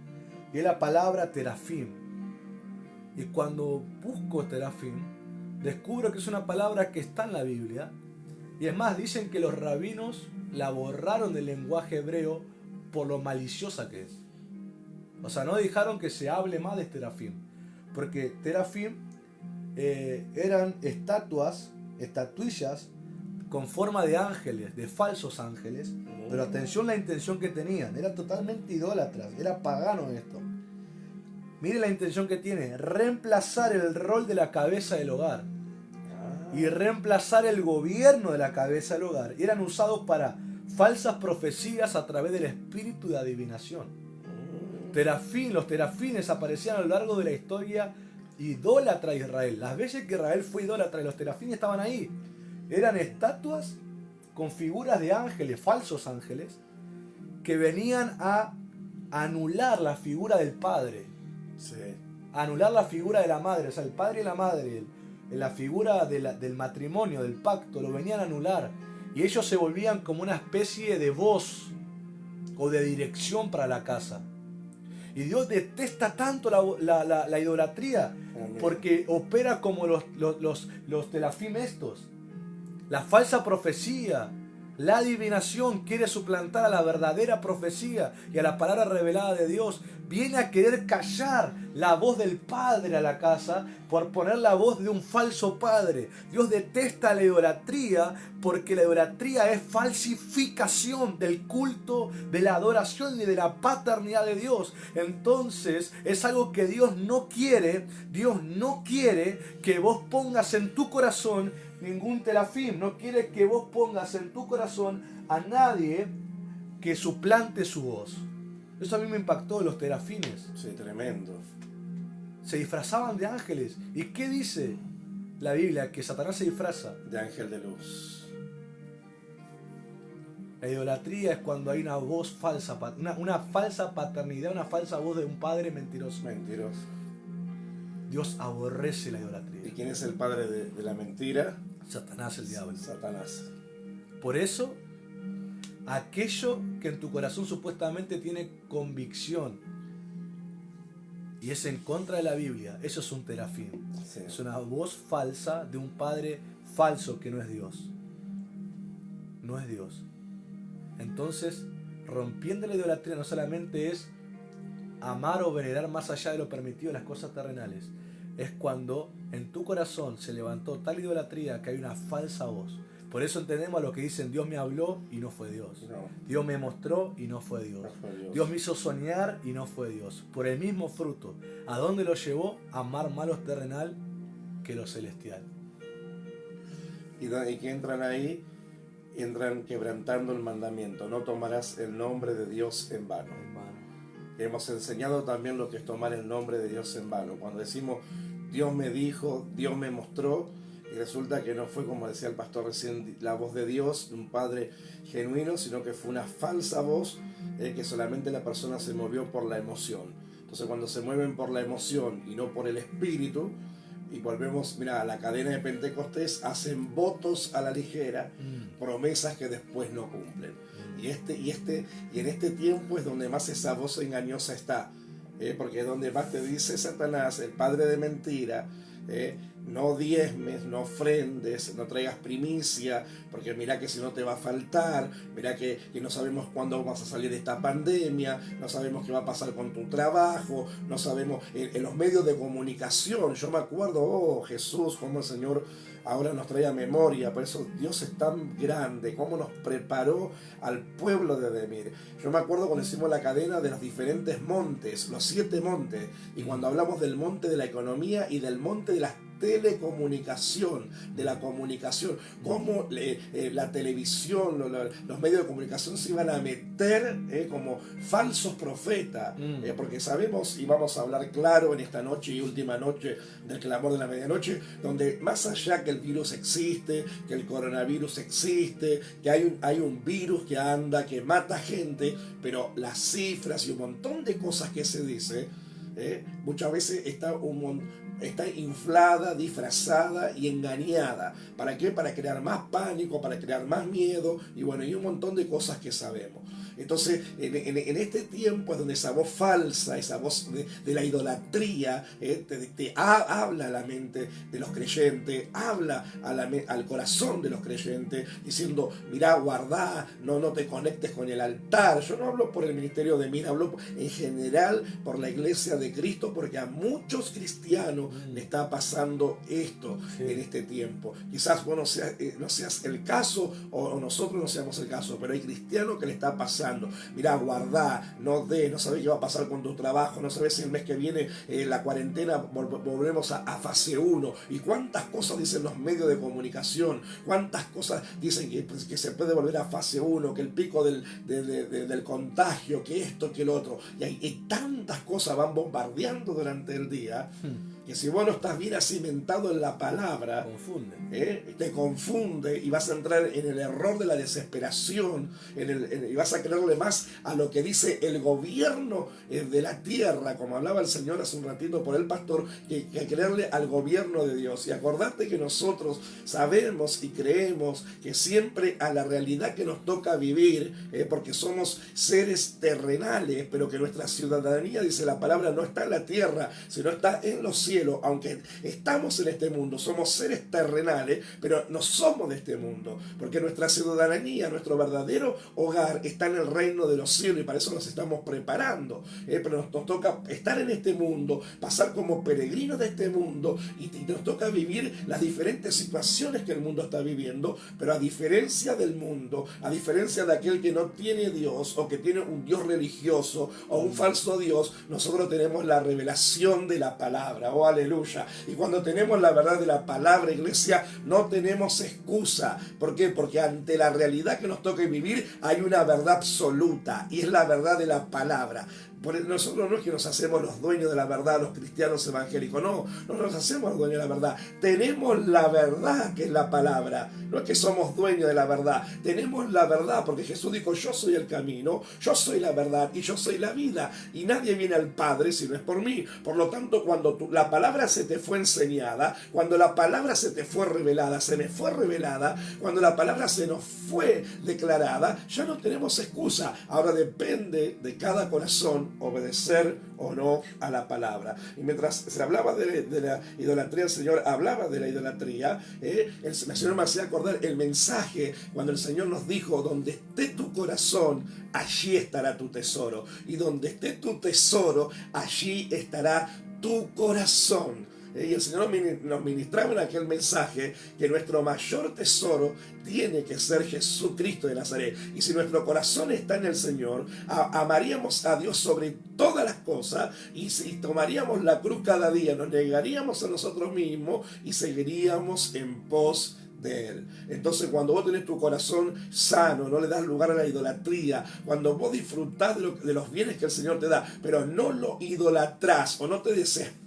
y es la palabra terafim. Y cuando busco terafim, descubro que es una palabra que está en la Biblia, y es más, dicen que los rabinos la borraron del lenguaje hebreo por lo maliciosa que es. O sea, no dejaron que se hable más de terafim, porque terafim eran estatuillas con forma de ángeles, de falsos ángeles, pero atención la intención que tenían, era totalmente idólatras, era pagano esto. Mire la intención que tiene, reemplazar el rol de la cabeza del hogar y reemplazar el gobierno de la cabeza del hogar. Eran usados para falsas profecías a través del espíritu de adivinación. Los terafines aparecían a lo largo de la historia idólatra Israel. Las veces que Israel fue idólatra y los terafines estaban ahí. Eran estatuas con figuras de ángeles, falsos ángeles, que venían a anular la figura del padre. Sí. Anular la figura de la madre. O sea, el padre y la madre, la figura del matrimonio, del pacto, lo venían a anular. Y ellos se volvían como una especie de voz o de dirección para la casa. Y Dios detesta tanto la idolatría, porque opera como los terafim estos. La falsa profecía, la adivinación quiere suplantar a la verdadera profecía y a la palabra revelada de Dios. Viene a querer callar la voz del Padre a la casa por poner la voz de un falso padre. Dios detesta la idolatría porque la idolatría es falsificación del culto, de la adoración y de la paternidad de Dios. Entonces es algo que Dios no quiere. Dios no quiere que vos pongas en tu corazón ningún terafim. No quiere que vos pongas en tu corazón a nadie que suplante su voz. Eso a mí me impactó de los terafines. Sí, tremendo. Se disfrazaban de ángeles. ¿Y qué dice la Biblia? Que Satanás se disfraza de ángel de luz. La idolatría es cuando hay una voz falsa, una falsa paternidad, una falsa voz de un padre mentiroso. Mentiroso. Dios aborrece la idolatría. ¿Y quién es el padre de la mentira? Satanás, el diablo. Satanás. Por eso, aquello que en tu corazón supuestamente tiene convicción y es en contra de la Biblia, eso es un terafim. Sí. Es una voz falsa de un padre falso que no es Dios. No es Dios. Entonces, rompiendo la idolatría no solamente es amar o venerar más allá de lo permitido las cosas terrenales. Es cuando en tu corazón se levantó tal idolatría que hay una falsa voz. Por eso entendemos a lo que dicen: Dios me habló y no fue Dios. No. Dios me mostró y no fue Dios. No fue Dios. Dios me hizo soñar y no fue Dios. Por el mismo fruto. ¿A dónde lo llevó? A amar más lo terrenal que lo celestial. Y que entran ahí, entran quebrantando el mandamiento. No tomarás el nombre de Dios en vano. Hemos enseñado también lo que es tomar el nombre de Dios en vano. Cuando decimos Dios me dijo, Dios me mostró, y resulta que no fue, como decía el pastor recién, la voz de Dios, de un padre genuino, sino que fue una falsa voz que solamente la persona se movió por la emoción. Entonces cuando se mueven por la emoción y no por el espíritu, y volvemos, mira, a la cadena de Pentecostés, hacen votos a la ligera, promesas que después no cumplen. Y en este tiempo es donde más esa voz engañosa está, porque es donde más te dice Satanás, el padre de mentira, no diezmes, no ofrendes, no traigas primicia, porque mira que si no te va a faltar, mira que no sabemos cuándo vamos a salir de esta pandemia, no sabemos qué va a pasar con tu trabajo, no sabemos, en los medios de comunicación, yo me acuerdo, oh Jesús, cómo el Señor ahora nos trae a memoria, por eso Dios es tan grande, cómo nos preparó al pueblo de Demir. Yo me acuerdo cuando hicimos la cadena de los diferentes montes, los 7 montes, y cuando hablamos del monte de la economía y del monte de las telecomunicación, de la comunicación, cómo la televisión, los medios de comunicación se iban a meter como falsos profetas, porque sabemos, y vamos a hablar claro en esta noche y última noche del clamor de la medianoche, donde más allá que el virus existe, que el coronavirus existe, que hay un virus que anda, que mata gente, pero las cifras y un montón de cosas que se dice, muchas veces está inflada, disfrazada y engañada. ¿Para qué? Para crear más pánico, para crear más miedo y bueno, y un montón de cosas que sabemos. Entonces, en este tiempo es donde esa voz falsa, esa voz de la idolatría, habla a la mente de los creyentes, habla al corazón de los creyentes, diciendo, mirá, guardá, no te conectes con el altar. Yo no hablo por el ministerio de Mira, hablo en general por la iglesia de Cristo, porque a muchos cristianos le está pasando esto en este tiempo. Quizás vos no seas el caso o nosotros no seamos el caso, pero hay cristianos que le está pasando. Mirá, guardá, no sabes qué va a pasar con tu trabajo, no sabes si el mes que viene la cuarentena volvemos a fase 1. Y cuántas cosas dicen los medios de comunicación, cuántas cosas dicen que se puede volver a fase 1, que el pico del contagio, que esto, que el otro. Y hay tantas cosas van bombardeando durante el día, que si vos no estás bien cimentado en la palabra, confunde. te confunde y vas a entrar en el error de la desesperación, y vas a creerle más a lo que dice el gobierno de la tierra, como hablaba el Señor hace un ratito por el pastor, que creerle al gobierno de Dios. Y acordate que nosotros sabemos y creemos que siempre a la realidad que nos toca vivir, porque somos seres terrenales, pero que nuestra ciudadanía, dice la palabra, no está en la tierra, sino está en los cielos. Aunque estamos en este mundo, somos seres terrenales, pero no somos de este mundo, porque nuestra ciudadanía, nuestro verdadero hogar está en el reino de los cielos, y para eso nos estamos preparando. Pero nos toca estar en este mundo, pasar como peregrinos de este mundo, y nos toca vivir las diferentes situaciones que el mundo está viviendo, pero a diferencia del mundo, a diferencia de aquel que no tiene Dios, o que tiene un Dios religioso, o un falso Dios, nosotros tenemos la revelación de la palabra. Oh, aleluya. Y cuando tenemos la verdad de la palabra, iglesia, no tenemos excusa. ¿Por qué? Porque ante la realidad que nos toca vivir hay una verdad absoluta, y es la verdad de la palabra. Nosotros no es que nos hacemos los dueños de la verdad, los cristianos evangélicos, no nos hacemos los dueños de la verdad. Tenemos la verdad, que es la palabra. No es que somos dueños de la verdad, tenemos la verdad, porque Jesús dijo: yo soy el camino, yo soy la verdad y yo soy la vida, y nadie viene al Padre si no es por mí. Por lo tanto, cuando la palabra se te fue enseñada, cuando la palabra se te fue revelada, se me fue revelada, cuando la palabra se nos fue declarada, ya no tenemos excusa. Ahora depende de cada corazón obedecer o no a la palabra. Y mientras se hablaba de la idolatría, el Señor hablaba de la idolatría. El Señor me hacía acordar el mensaje cuando el Señor nos dijo: donde esté tu corazón, allí estará tu tesoro, y donde esté tu tesoro, allí estará tu corazón. Y el Señor nos ministraba en aquel mensaje que nuestro mayor tesoro tiene que ser Jesucristo de Nazaret. Y si nuestro corazón está en el Señor, amaríamos a Dios sobre todas las cosas, y si tomaríamos la cruz cada día, nos negaríamos a nosotros mismos y seguiríamos en pos de Él. Entonces, cuando vos tenés tu corazón sano, no le das lugar a la idolatría, cuando vos disfrutás de los bienes que el Señor te da, pero no lo idolatrás, o no te desesperás,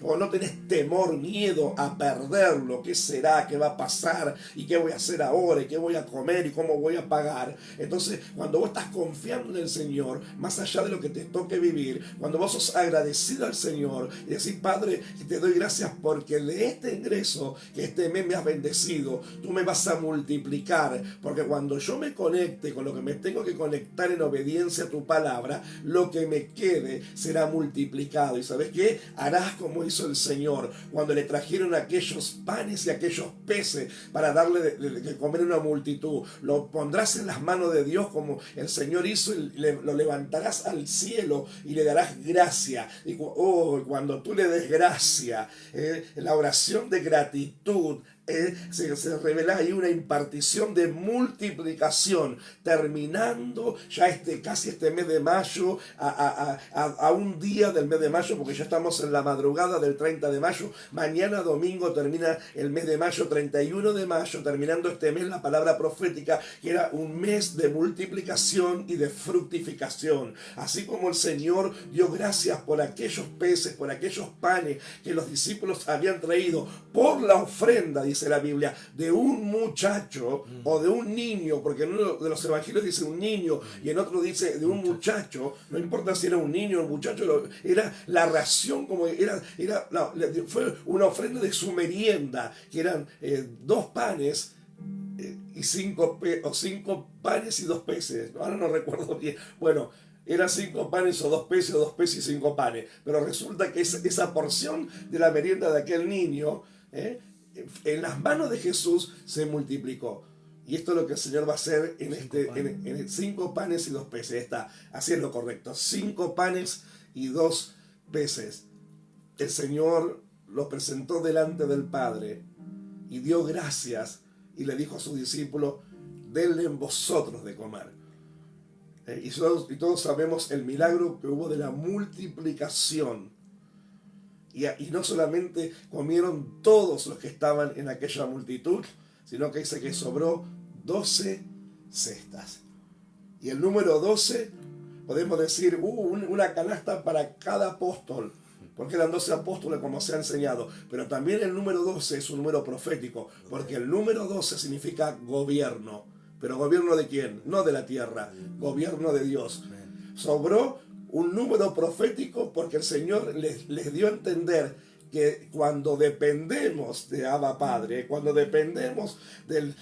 o no tenés temor, miedo a perderlo, qué será, qué va a pasar, y qué voy a hacer ahora, y qué voy a comer, y cómo voy a pagar. Entonces, cuando vos estás confiando en el Señor, más allá de lo que te toque vivir, cuando vos sos agradecido al Señor y decís: Padre, te doy gracias porque de este ingreso que este mes me has bendecido, tú me vas a multiplicar, porque cuando yo me conecte con lo que me tengo que conectar en obediencia a tu palabra, lo que me quede será multiplicado. ¿Y sabes qué? Harás como hizo el Señor cuando le trajeron aquellos panes y aquellos peces para darle de comer a una multitud. Lo pondrás en las manos de Dios como el Señor hizo, y lo levantarás al cielo y le darás gracia. Y cuando tú le des gracia, la oración de gratitud, se revela ahí una impartición de multiplicación, terminando ya casi este mes de mayo, a un día del mes de mayo, porque ya estamos en la madrugada del 30 de mayo, mañana domingo termina el mes de mayo, 31 de mayo, terminando este mes la palabra profética, que era un mes de multiplicación y de fructificación. Así como el Señor dio gracias por aquellos peces, por aquellos panes que los discípulos habían traído por la ofrenda, dice la Biblia, de un muchacho o de un niño, porque en uno de los evangelios dice un niño y en otro dice de un muchacho. No importa si era un niño o un muchacho, era la ración, como fue una ofrenda de su merienda, que eran 2 panes y 5 panes y 2 peces. Ahora no recuerdo bien. Bueno, eran 5 panes o 2 peces, o 2 peces y 5 panes. Pero resulta que esa porción de la merienda de aquel niño, en las manos de Jesús se multiplicó. Y esto es lo que el Señor va a hacer en 5 panes y 2 peces. Así es lo correcto. 5 panes y 2 peces. El Señor lo presentó delante del Padre y dio gracias y le dijo a sus discípulos: denle en vosotros de comer. Y todos sabemos el milagro que hubo de la multiplicación. Y no solamente comieron todos los que estaban en aquella multitud, sino que dice que sobró 12 cestas. Y el número 12, podemos decir, una canasta para cada apóstol. porque eran 12 apóstoles como se ha enseñado, pero también el número 12 es un número profético, porque el número 12 significa gobierno. ¿Pero gobierno de quién? No de la tierra, gobierno de Dios. Sobró un número profético porque el Señor les dio a entender que cuando dependemos de Abba Padre, cuando dependemos del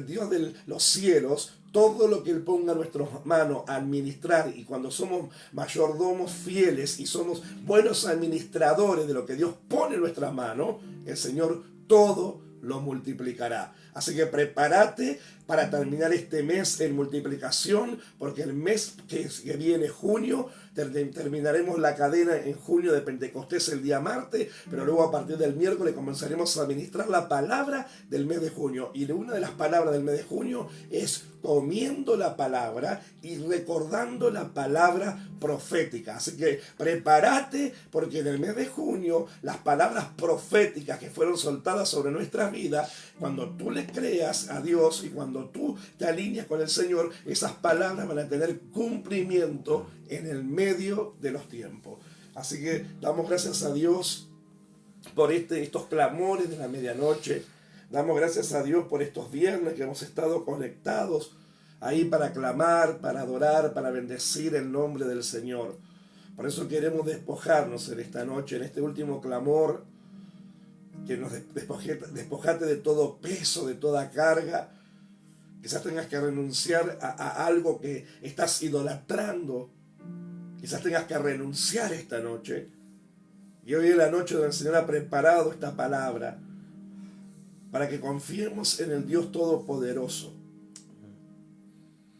Dios de los cielos, todo lo que Él ponga en nuestras manos a administrar, y cuando somos mayordomos fieles y somos buenos administradores de lo que Dios pone en nuestras manos, el Señor todo lo multiplicará. Así que prepárate para terminar este mes en multiplicación, porque el mes que viene, junio, terminaremos la cadena en junio de Pentecostés el día martes, pero luego a partir del miércoles comenzaremos a administrar la palabra del mes de junio. Y una de las palabras del mes de junio es comiendo la palabra y recordando la palabra profética. Así que prepárate, porque en el mes de junio las palabras proféticas que fueron soltadas sobre nuestras vidas, cuando tú le creas a Dios y cuando tú te alineas con el Señor, esas palabras van a tener cumplimiento en el medio de los tiempos. Así que damos gracias a Dios por estos clamores de la medianoche. Damos gracias a Dios por estos viernes que hemos estado conectados ahí para clamar, para adorar, para bendecir el nombre del Señor. Por eso queremos despojarnos en esta noche, en este último clamor, que nos despojate de todo peso, de toda carga. Quizás tengas que renunciar a algo que estás idolatrando. Quizás tengas que renunciar esta noche. Y hoy es la noche donde el Señor ha preparado esta palabra para que confiemos en el Dios Todopoderoso.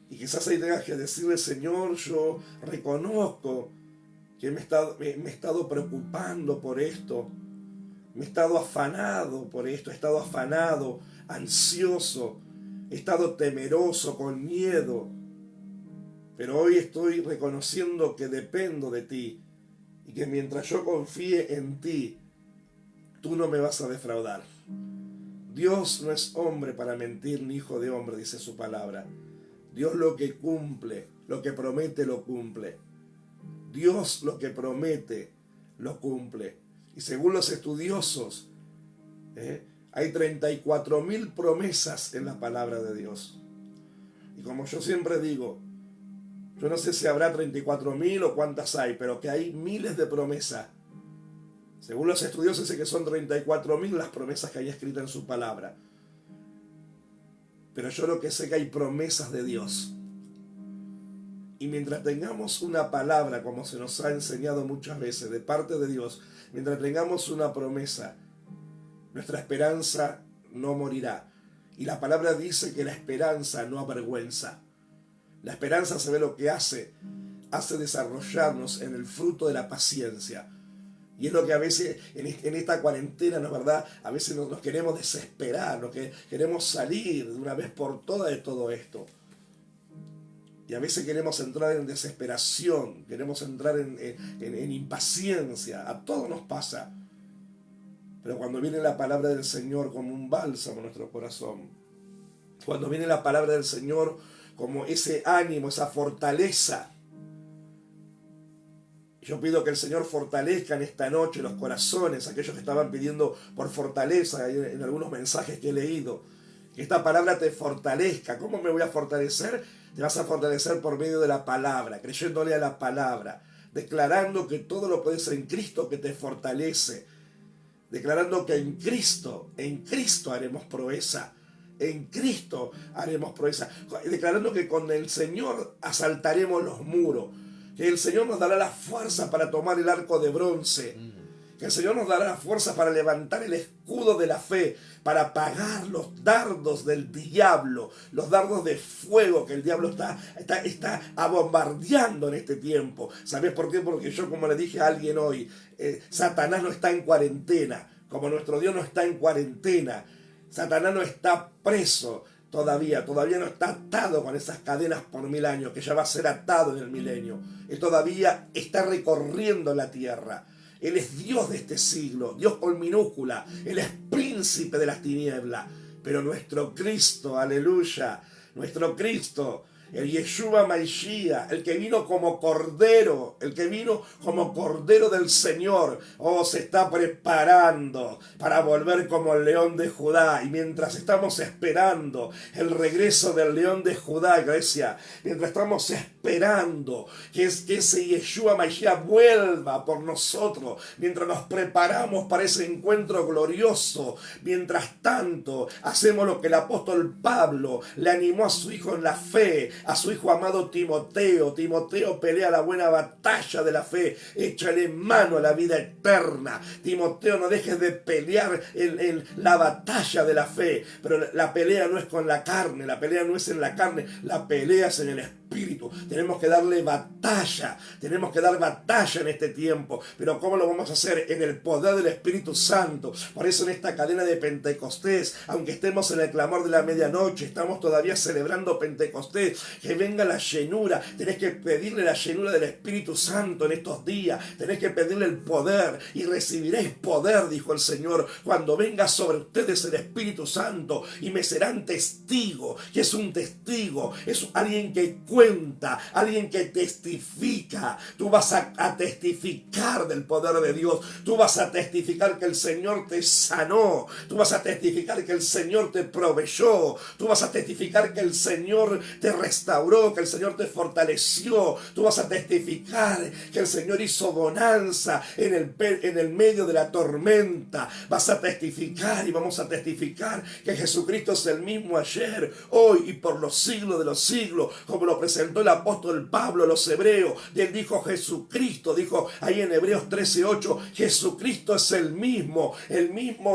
Y quizás ahí tengas que decirle: Señor, yo reconozco que me he estado preocupando por esto. Me he estado afanado por esto, he estado afanado, ansioso, he estado temeroso, con miedo. Pero hoy estoy reconociendo que dependo de ti y que mientras yo confíe en ti, tú no me vas a defraudar. Dios no es hombre para mentir, ni hijo de hombre, dice su palabra. Dios lo que cumple, lo que promete, lo cumple. Dios lo que promete, lo cumple. Y según los estudiosos, hay 34.000 promesas en la palabra de Dios. Y como yo siempre digo, yo no sé si habrá 34.000 o cuántas hay, pero que hay miles de promesas. Según los estudiosos, sé que son 34.000 las promesas que hay escritas en su palabra. Pero yo lo que sé que hay promesas de Dios. Y mientras tengamos una palabra, como se nos ha enseñado muchas veces, de parte de Dios, mientras tengamos una promesa, nuestra esperanza no morirá. Y la palabra dice que la esperanza no avergüenza. La esperanza, se ve lo que hace desarrollarnos en el fruto de la paciencia. Y es lo que a veces en esta cuarentena, ¿no es verdad? A veces nos queremos desesperar, queremos salir de una vez por todas de todo esto. Y a veces queremos entrar en desesperación, queremos entrar en impaciencia. A todos nos pasa. Pero cuando viene la palabra del Señor como un bálsamo a nuestro corazón, cuando viene la palabra del Señor como ese ánimo, esa fortaleza, yo pido que el Señor fortalezca en esta noche los corazones, aquellos que estaban pidiendo por fortaleza en algunos mensajes que he leído. Que esta palabra te fortalezca. ¿Cómo me voy a fortalecer? Te vas a fortalecer por medio de la palabra, creyéndole a la palabra, declarando que todo lo puedes en Cristo que te fortalece, declarando que en Cristo haremos proeza, en Cristo haremos proeza, declarando que con el Señor asaltaremos los muros, que el Señor nos dará la fuerza para tomar el arco de bronce, que el Señor nos dará la fuerza para levantar el escudo de la fe, para apagar los dardos del diablo, los dardos de fuego que el diablo está bombardeando en este tiempo. ¿Sabes por qué? Porque yo, como le dije a alguien hoy, Satanás no está en cuarentena, como nuestro Dios no está en cuarentena. Satanás no está preso todavía no está atado con esas cadenas por 1000 años, que ya va a ser atado en el milenio. Él todavía está recorriendo la tierra. Él es Dios de este siglo, Dios con minúscula. Él es príncipe de las tinieblas. Pero nuestro Cristo, aleluya, nuestro Cristo el Yeshua Mashiach, el que vino como cordero, del Señor, se está preparando para volver como el león de Judá. Y mientras estamos esperando el regreso del león de Judá, iglesia, mientras estamos esperando que ese Yeshua Mashiach vuelva por nosotros, mientras nos preparamos para ese encuentro glorioso, mientras tanto hacemos lo que el apóstol Pablo le animó a su hijo en la fe, a su hijo amado Timoteo. Timoteo, pelea la buena batalla de la fe, échale mano a la vida eterna. Timoteo, no dejes de pelear en la batalla de la fe, pero la pelea no es con la carne, la pelea no es en la carne, la pelea es en el Espíritu. Tenemos que darle batalla, tenemos que dar batalla en este tiempo, pero ¿cómo lo vamos a hacer? En el poder del Espíritu Santo. Por eso en esta cadena de Pentecostés, aunque estemos en el clamor de la medianoche, estamos todavía celebrando Pentecostés, que venga la llenura. Tenés que pedirle la llenura del Espíritu Santo en estos días, tenés que pedirle el poder, y recibiréis poder, dijo el Señor, cuando venga sobre ustedes el Espíritu Santo, y me serán testigo. Que es un testigo, es alguien que cuenta, alguien que testifica. Tú vas a testificar del poder de Dios, tú vas a testificar que el Señor te sanó, tú vas a testificar que el Señor te proveyó, tú vas a testificar que el Señor te restauró, que el Señor te fortaleció, tú vas a testificar que el Señor hizo bonanza en el medio de la tormenta. Vas a testificar y vamos a testificar que Jesucristo es el mismo ayer, hoy y por los siglos de los siglos, como lo presentó el apóstol Pablo a los hebreos. Y él dijo Jesucristo, dijo ahí en Hebreos 13:8, Jesucristo es el mismo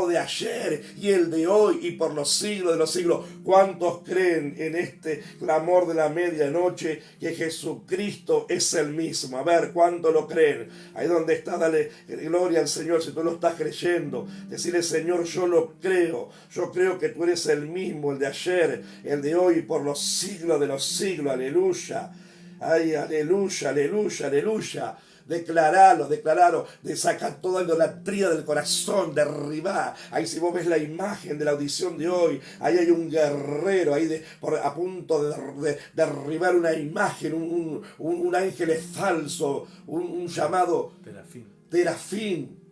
de ayer y el de hoy y por los siglos de los siglos. ¿Cuántos creen en este clamor de la medianoche que Jesucristo es el mismo? A ver, ¿cuántos lo creen? Ahí donde está, dale gloria al Señor si tú lo estás creyendo. Decirle, Señor, yo lo creo. Yo creo que tú eres el mismo, el de ayer, el de hoy y por los siglos de los siglos. Aleluya. Ay, aleluya, aleluya, aleluya. Declaralo, de sacar toda idolatría del corazón, derribar. Ahí si vos ves la imagen de la audición de hoy, ahí hay un guerrero ahí a punto de derribar una imagen, un ángel falso, un llamado Terafín.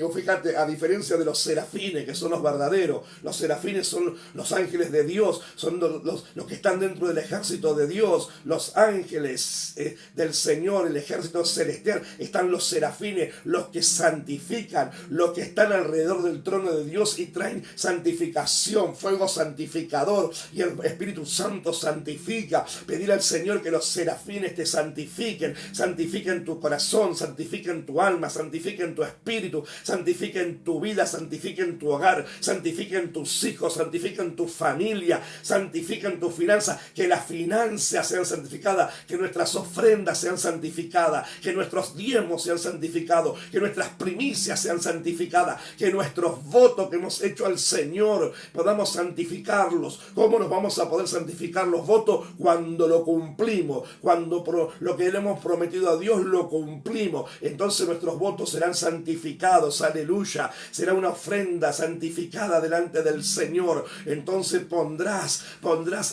O fíjate, a diferencia de los serafines, que son los verdaderos, los serafines son los ángeles de Dios, son los que están dentro del ejército de Dios, los ángeles del Señor, el ejército celestial. Están los serafines, los que santifican, los que están alrededor del trono de Dios y traen santificación, fuego santificador, y el Espíritu Santo santifica. Pedir al Señor que los serafines te santifiquen tu corazón, santifiquen tu alma, santifiquen tu espíritu, santifiquen tu vida, santifiquen tu hogar, santifiquen tus hijos, santifiquen tu familia, santifiquen tu finanza, que las finanzas sean santificadas, que nuestras ofrendas sean santificadas, que nuestros diezmos sean santificados, que nuestras primicias sean santificadas, que nuestros votos que hemos hecho al Señor podamos santificarlos. ¿Cómo nos vamos a poder santificar los votos? Cuando lo cumplimos, cuando lo que le hemos prometido a Dios lo cumplimos. Entonces nuestros votos serán santificados. Aleluya. Será una ofrenda santificada delante del Señor. Entonces pondrás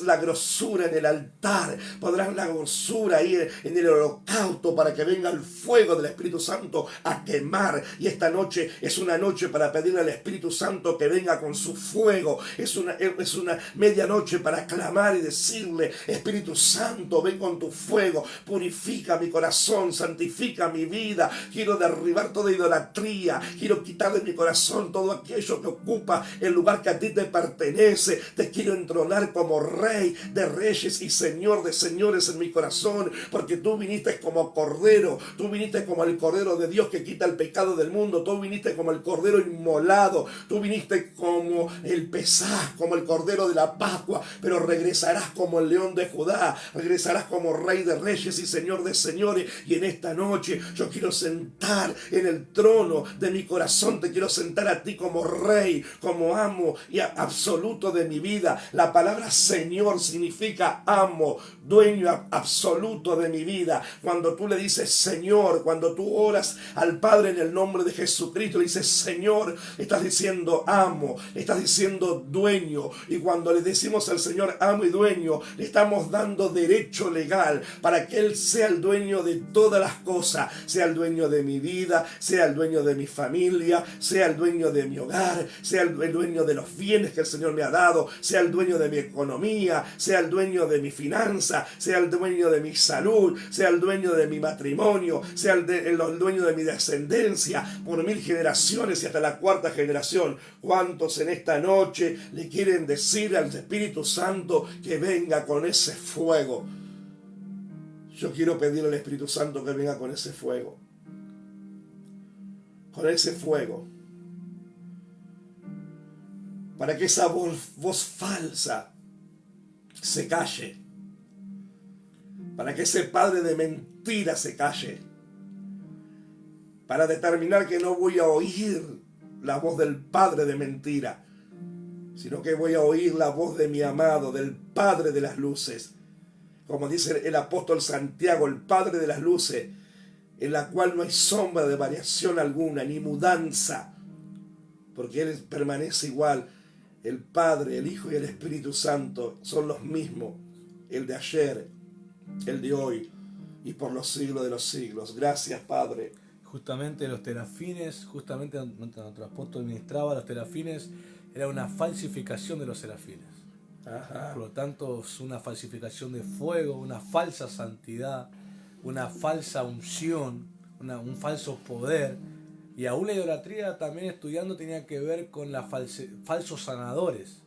la grosura en el altar, pondrás la grosura ahí en el holocausto, para que venga el fuego del Espíritu Santo a quemar. Y esta noche es una noche para pedirle al Espíritu Santo que venga con su fuego. Es una medianoche para clamar y decirle, Espíritu Santo, ven con tu fuego, purifica mi corazón, santifica mi vida. Quiero derribar toda idolatría, quiero quitar de mi corazón todo aquello que ocupa el lugar que a ti te pertenece. Te quiero entronar como Rey de reyes y Señor de señores en mi corazón, porque tú viniste como Cordero, tú viniste como el Cordero de Dios que quita el pecado del mundo, tú viniste como el Cordero inmolado, tú viniste como el Pesaj, como el Cordero de la Pascua, pero regresarás como el León de Judá, regresarás como Rey de reyes y Señor de señores. Y en esta noche yo quiero sentar en el trono trono de mi corazón te quiero sentar a ti como rey, como amo y absoluto de mi vida. La palabra Señor significa amo, dueño absoluto de mi vida. Cuando tú le dices Señor, cuando tú oras al Padre en el nombre de Jesucristo, le dices Señor, estás diciendo amo, estás diciendo dueño. Y cuando le decimos al Señor amo y dueño, le estamos dando derecho legal para que Él sea el dueño de todas las cosas, sea el dueño de mi vida, sea el dueño de mi familia, sea el dueño de mi hogar, sea el dueño de los bienes que el Señor me ha dado, sea el dueño de mi economía, sea el dueño de mi finanza, sea el dueño de mi salud, sea el dueño de mi matrimonio, sea el dueño de mi descendencia por 1000 generaciones y hasta la 4ª generación. ¿Cuántos en esta noche le quieren decir al Espíritu Santo que venga con ese fuego? Yo quiero pedirle al Espíritu Santo que venga con ese fuego. Con ese fuego. Para que esa voz falsa se calle. Para que ese padre de mentira se calle. Para determinar que no voy a oír la voz del padre de mentira, sino que voy a oír la voz de mi amado, del Padre de las luces. Como dice el apóstol Santiago, el Padre de las luces, en la cual no hay sombra de variación alguna, ni mudanza, porque Él permanece igual. El Padre, el Hijo y el Espíritu Santo son los mismos, el de ayer, el de hoy y por los siglos de los siglos. Gracias, Padre. Justamente los terafines, justamente nuestro apóstol ministraba, los terafines era una falsificación de los serafines. Ajá. Por lo tanto, es una falsificación de fuego, una falsa santidad, una falsa unción, un falso poder. Y aún la idolatría, también estudiando, tenía que ver con falsos sanadores,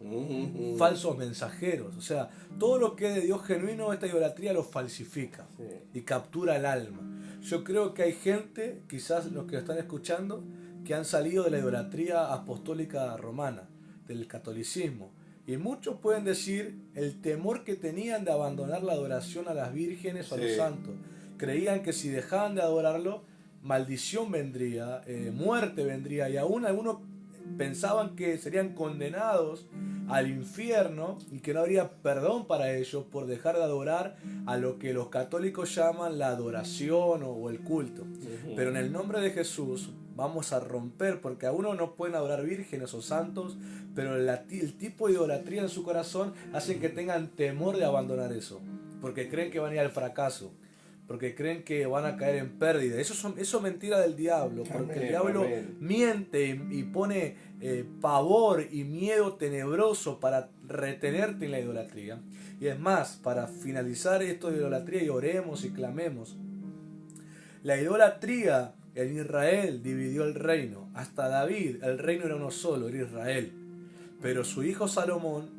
falsos mensajeros. O sea, todo lo que es de Dios genuino, esta idolatría lo falsifica y captura el alma. Yo creo que hay gente, quizás los que están escuchando, que han salido de la idolatría apostólica romana, del catolicismo. Y muchos pueden decir el temor que tenían de abandonar la adoración a las vírgenes o a los santos. Creían que si dejaban de adorarlo, maldición vendría, muerte vendría, y aún algunos pensaban que serían condenados al infierno y que no habría perdón para ellos por dejar de adorar a lo que los católicos llaman la adoración o el culto. Pero en el nombre de Jesús vamos a romper, porque a uno no pueden adorar vírgenes o santos, pero el tipo de idolatría en su corazón hace que tengan temor de abandonar eso, porque creen que van a ir al fracaso, porque creen que van a caer en pérdida. Eso es mentira del diablo, porque el diablo miente y pone pavor y miedo tenebroso para retenerte en la idolatría. Y es más, para finalizar esto de idolatría, y oremos y clamemos, la idolatría en Israel dividió el reino. Hasta David, el reino era uno solo, era Israel. Pero su hijo Salomón,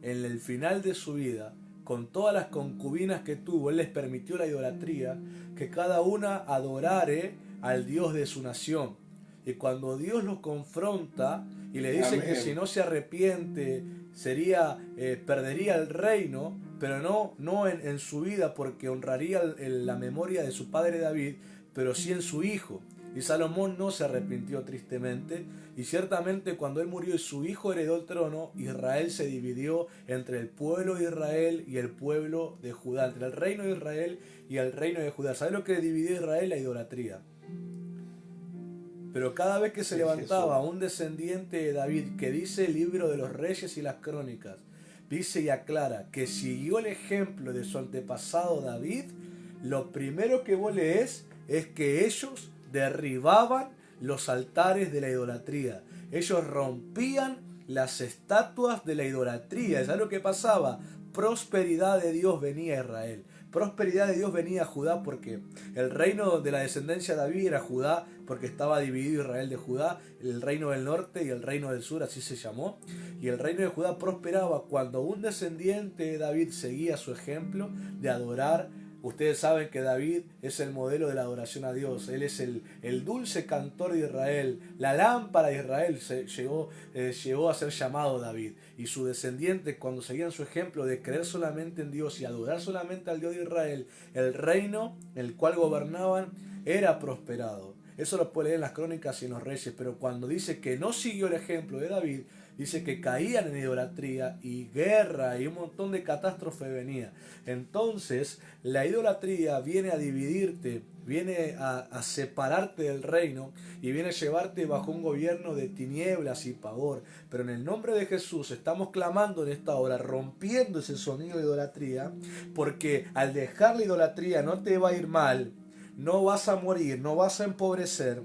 en el final de su vida, con todas las concubinas que tuvo, él les permitió la idolatría, que cada una adorare al Dios de su nación. Y cuando Dios los confronta y le dice que si no se arrepiente perdería el reino, pero no en su vida, porque honraría la memoria de su padre David, pero sí en su hijo. Y Salomón no se arrepintió tristemente, y ciertamente cuando él murió y su hijo heredó el trono, Israel se dividió entre el pueblo de Israel y el pueblo de Judá, entre el reino de Israel y el reino de Judá. ¿Sabes lo que dividió Israel? La idolatría. Pero cada vez que se levantaba un descendiente de David, que dice el libro de los Reyes y las Crónicas, dice y aclara que siguió el ejemplo de su antepasado David, lo primero que vos lees es que ellos derribaban los altares de la idolatría. Ellos rompían las estatuas de la idolatría. ¿Sabes lo que pasaba? Prosperidad de Dios venía a Israel. Prosperidad de Dios venía a Judá, porque el reino de la descendencia de David era Judá, porque estaba dividido Israel de Judá, el reino del norte y el reino del sur, así se llamó. Y el reino de Judá prosperaba cuando un descendiente de David seguía su ejemplo de adorar. Ustedes saben que David es el modelo de la adoración a Dios. Él es el dulce cantor de Israel. La lámpara de Israel llegó a ser llamado David. Y sus descendientes, cuando seguían su ejemplo de creer solamente en Dios y adorar solamente al Dios de Israel, el reino en el cual gobernaban era prosperado. Eso lo puede leer en las Crónicas y en los Reyes, pero cuando dice que no siguió el ejemplo de David, dice que caían en idolatría y guerra y un montón de catástrofe venía. Entonces, la idolatría viene a dividirte, viene a separarte del reino y viene a llevarte bajo un gobierno de tinieblas y pavor. Pero en el nombre de Jesús estamos clamando en esta hora, rompiendo ese sonido de idolatría, porque al dejar la idolatría no te va a ir mal, no vas a morir, no vas a empobrecer,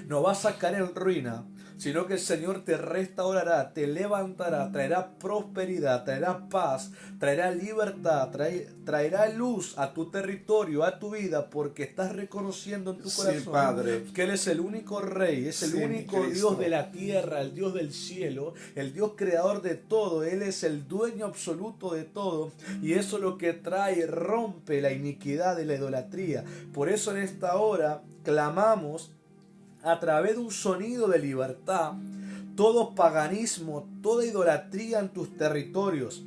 no vas a caer en ruina, sino que el Señor te restaurará, te levantará, traerá prosperidad, traerá paz, traerá libertad, traerá luz a tu territorio, a tu vida, porque estás reconociendo en tu corazón, sí, Padre, que Él es el único Rey, es el sí, único Dios de la tierra, el Dios del cielo, el Dios creador de todo. Él es el dueño absoluto de todo, y eso es lo que trae, rompe la iniquidad de la idolatría. Por eso en esta hora clamamos a través de un sonido de libertad todo paganismo, toda idolatría en tus territorios,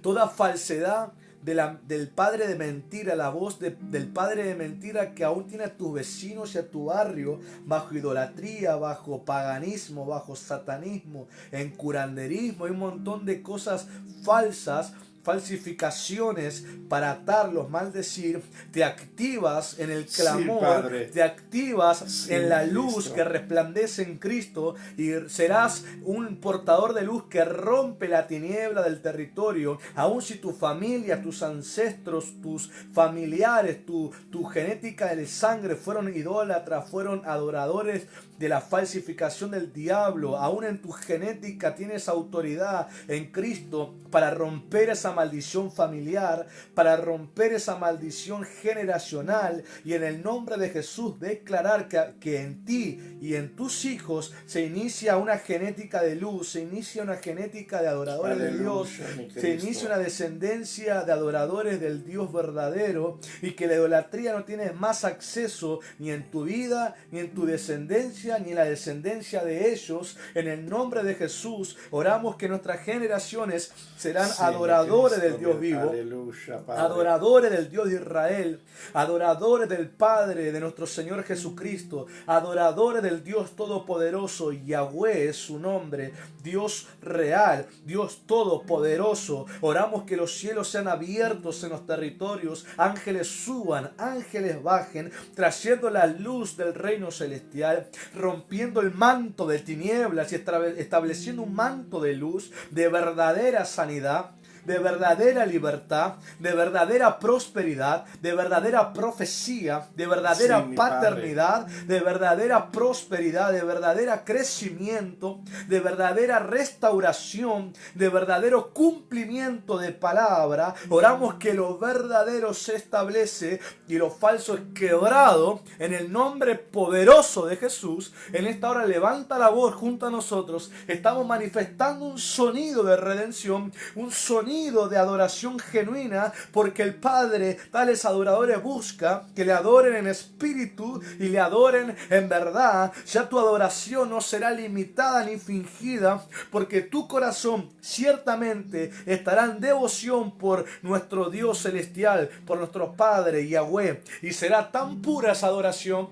toda falsedad del padre de mentira, la voz del padre de mentira que aún tiene a tus vecinos y a tu barrio bajo idolatría, bajo paganismo, bajo satanismo, en curanderismo, hay un montón de cosas falsas, falsificaciones para atarlos, maldecir. Te activas en el clamor, sí, te activas sí, en la luz Cristo, que resplandece en Cristo, y serás un portador de luz que rompe la tiniebla del territorio. Aun si tu familia, tus ancestros, tus familiares, tu genética de sangre fueron idólatras, fueron adoradores de la falsificación del diablo, aún en tu genética tienes autoridad en Cristo para romper esa maldición familiar, para romper esa maldición generacional, y en el nombre de Jesús declarar que en ti y en tus hijos se inicia una genética de luz, se inicia una genética de adoradores de Dios, se inicia una descendencia de adoradores del Dios verdadero, y que la idolatría no tiene más acceso ni en tu vida, ni en tu descendencia, ni en la descendencia de ellos. En el nombre de Jesús oramos que nuestras generaciones serán adoradores del Dios vivo, aleluya, adoradores del Dios de Israel, adoradores del Padre de nuestro Señor Jesucristo, adoradores del Dios Todopoderoso. Yahweh es su nombre, Dios real, Dios Todopoderoso. Oramos que los cielos sean abiertos en los territorios, ángeles suban, ángeles bajen, trayendo la luz del reino celestial, rompiendo el manto de tinieblas y estableciendo un manto de luz, de verdadera sanidad, de verdadera libertad, de verdadera prosperidad, de verdadera profecía, de verdadera paternidad, de verdadera prosperidad, de verdadera crecimiento, de verdadera restauración, de verdadero cumplimiento de palabra. Oramos que lo verdadero se establece y lo falso es quebrado en el nombre poderoso de Jesús. En esta hora levanta la voz junto a nosotros. Estamos manifestando un sonido de redención, un sonido de adoración genuina, porque el Padre tales adoradores busca que le adoren en espíritu y le adoren en verdad. Ya tu adoración no será limitada ni fingida, porque tu corazón ciertamente estará en devoción por nuestro Dios celestial, por nuestro Padre Yahweh, y será tan pura esa adoración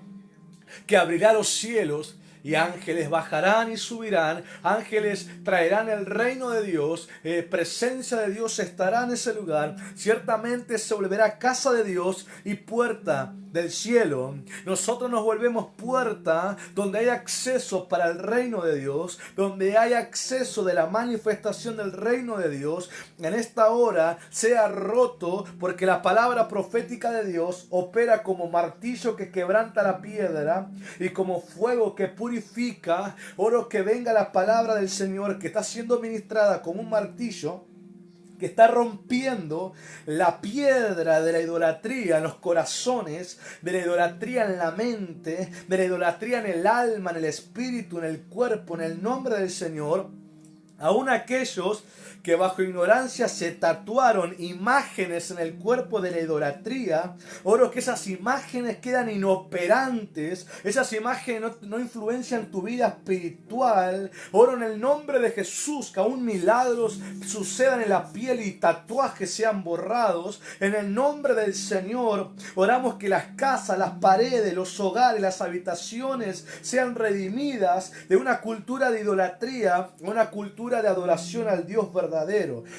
que abrirá los cielos, y ángeles bajarán y subirán, ángeles traerán el reino de Dios, presencia de Dios estará en ese lugar. Ciertamente se volverá casa de Dios y puerta del cielo. Nosotros nos volvemos puerta donde hay acceso para el reino de Dios, donde hay acceso de la manifestación del reino de Dios. En esta hora sea roto, porque la palabra profética de Dios opera como martillo que quebranta la piedra y como fuego que purifica. Oro que venga la palabra del Señor que está siendo ministrada como un martillo, que está rompiendo la piedra de la idolatría en los corazones, de la idolatría en la mente, de la idolatría en el alma, en el espíritu, en el cuerpo, en el nombre del Señor. Aún aquellos que bajo ignorancia se tatuaron imágenes en el cuerpo de la idolatría, oro que esas imágenes quedan inoperantes, esas imágenes no influencian tu vida espiritual. Oro en el nombre de Jesús que aún milagros sucedan en la piel y tatuajes sean borrados. En el nombre del Señor oramos que las casas, las paredes, los hogares, las habitaciones sean redimidas de una cultura de idolatría a una cultura de adoración al Dios verdadero.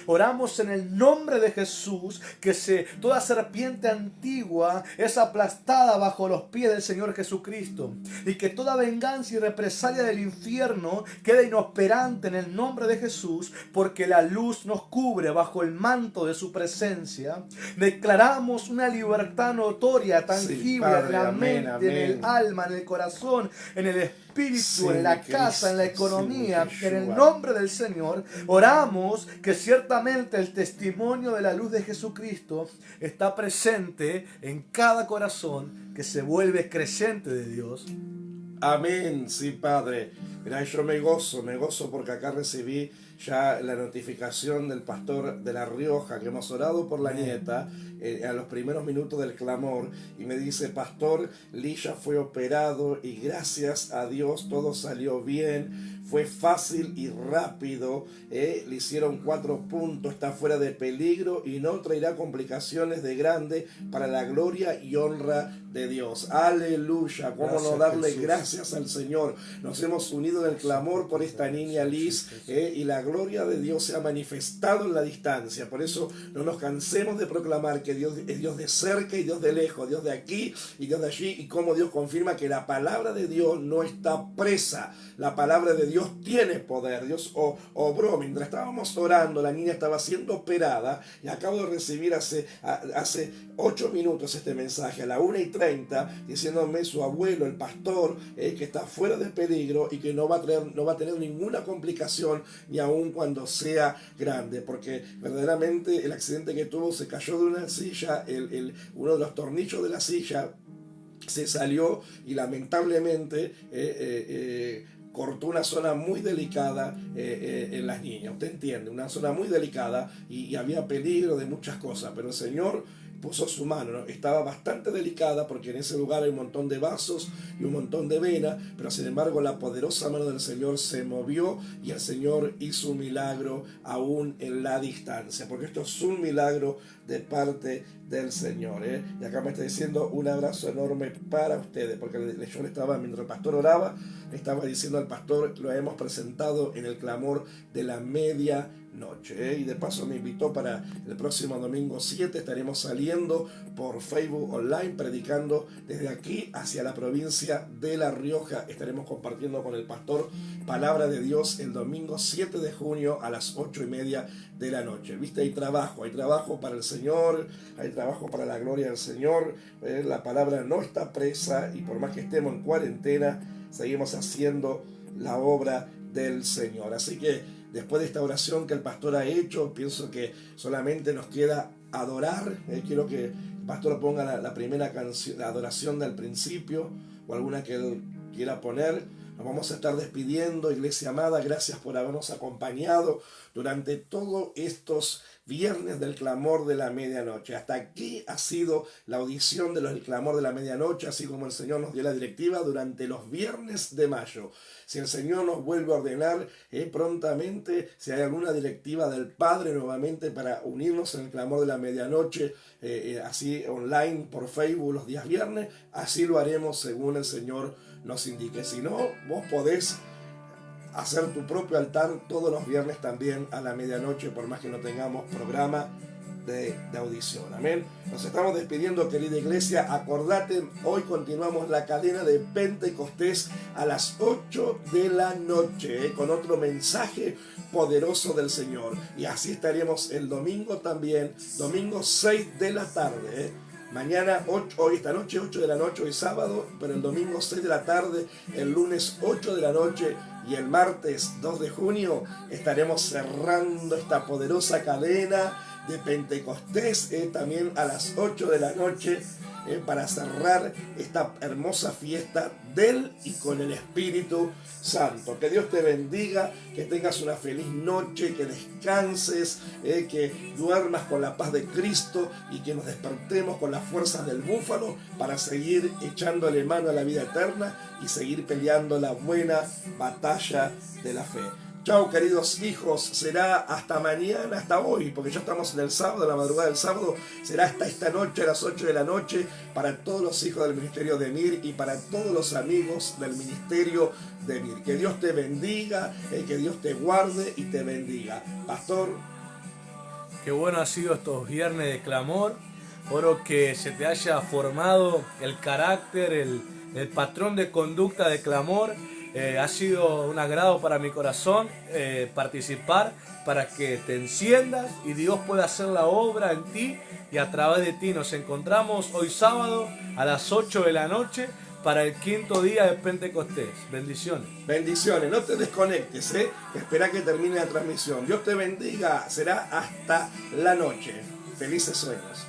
Oramos en el nombre de Jesús que toda serpiente antigua es aplastada bajo los pies del Señor Jesucristo, y que toda venganza y represalia del infierno quede inoperante en el nombre de Jesús, porque la luz nos cubre bajo el manto de su presencia. Declaramos una libertad notoria, tangible, sí, Padre, en la mente, amén. En el alma, en el corazón, en el espíritu, sí, en la casa, en la economía, sí, en el nombre del Señor. Oramos que ciertamente el testimonio de la luz de Jesucristo está presente en cada corazón que se vuelve creyente de Dios. Amén, sí, Padre. Mira, yo me gozo porque acá recibí ya la notificación del pastor de La Rioja, que hemos orado por la nieta a los primeros minutos del clamor, y me dice: pastor, Lilla fue operado y gracias a Dios todo salió bien, fue fácil y rápido, le hicieron 4 puntos, está fuera de peligro y no traerá complicaciones de grande, para la gloria y honra de Dios. Aleluya, cómo no darle gracias al Señor. Nos hemos unido en el clamor por esta niña Liz, y la gloria de Dios se ha manifestado en la distancia. Por eso no nos cansemos de proclamar que Dios es Dios de cerca y Dios de lejos, Dios de aquí y Dios de allí, y cómo Dios confirma que la palabra de Dios no está presa. La palabra de Dios tiene poder. Dios obró. Mientras estábamos orando, la niña estaba siendo operada, y acabo de recibir hace 8 minutos este mensaje a la 1:30, diciéndome su abuelo, el pastor, que está fuera de peligro y que no va a tener ninguna complicación, ni aun cuando sea grande, porque verdaderamente el accidente que tuvo, se cayó de una silla, uno de los tornillos de la silla se salió y lamentablemente cortó una zona muy delicada en las niñas. Usted entiende, una zona muy delicada, y había peligro de muchas cosas, pero el Señor puso su mano, ¿no? Estaba bastante delicada porque en ese lugar hay un montón de vasos y un montón de venas, pero sin embargo la poderosa mano del Señor se movió y el Señor hizo un milagro aún en la distancia, porque esto es un milagro de parte del Señor, Y acá me está diciendo un abrazo enorme para ustedes, porque yo mientras el pastor oraba, le estaba diciendo al pastor: lo hemos presentado en el clamor de la medianoche, y de paso me invitó para el próximo domingo 7, estaremos saliendo por Facebook Online, predicando desde aquí hacia la provincia de La Rioja. Estaremos compartiendo con el pastor palabra de Dios el domingo 7 de junio a las 8:30 de la noche. Viste, hay trabajo para el Señor, hay trabajo para la gloria del Señor. La palabra no está presa, y por más que estemos en cuarentena, seguimos haciendo la obra del Señor. Así que después de esta oración que el pastor ha hecho, pienso que solamente nos queda adorar. Quiero que el pastor ponga la primera canción, la adoración del principio, o alguna que él quiera poner. Nos vamos a estar despidiendo, iglesia amada. Gracias por habernos acompañado durante todos estos viernes del clamor de la medianoche. Hasta aquí ha sido la audición del clamor de la medianoche, así como el Señor nos dio la directiva durante los viernes de mayo. Si el Señor nos vuelve a ordenar prontamente, si hay alguna directiva del Padre nuevamente para unirnos en el clamor de la medianoche, así online por Facebook los días viernes, así lo haremos según el Señor nos indique. Si no, vos podés hacer tu propio altar todos los viernes también a la medianoche, por más que no tengamos programa de audición. Amén. Nos estamos despidiendo, querida iglesia. Acordate, hoy continuamos la cadena de Pentecostés a las 8 de la noche, con otro mensaje poderoso del Señor. Y así estaremos el domingo también, domingo 6 de la tarde. Mañana, hoy esta noche 8 de la noche, hoy sábado, pero el domingo 6 de la tarde, el lunes 8 de la noche y el martes 2 de junio estaremos cerrando esta poderosa cadena de Pentecostés, también a las 8 de la noche, para cerrar esta hermosa fiesta del y con el Espíritu Santo. Que Dios te bendiga, que tengas una feliz noche, que descanses, que duermas con la paz de Cristo y que nos despertemos con las fuerzas del búfalo para seguir echándole mano a la vida eterna y seguir peleando la buena batalla de la fe. Chao, queridos hijos, será hasta mañana, hasta hoy, porque ya estamos en el sábado, la madrugada del sábado, será hasta esta noche a las 8 de la noche para todos los hijos del ministerio de Mir y para todos los amigos del ministerio de Mir. Que Dios te bendiga, que Dios te guarde y te bendiga. Pastor. Qué bueno ha sido estos viernes de clamor. Oro que se te haya formado el carácter, el patrón de conducta de clamor. Ha sido un agrado para mi corazón participar para que te enciendas y Dios pueda hacer la obra en ti y a través de ti. Nos encontramos hoy sábado a las 8 de la noche para el 5.º día de Pentecostés. Bendiciones. Bendiciones, no te desconectes, espera que termine la transmisión. Dios te bendiga, será hasta la noche. Felices sueños.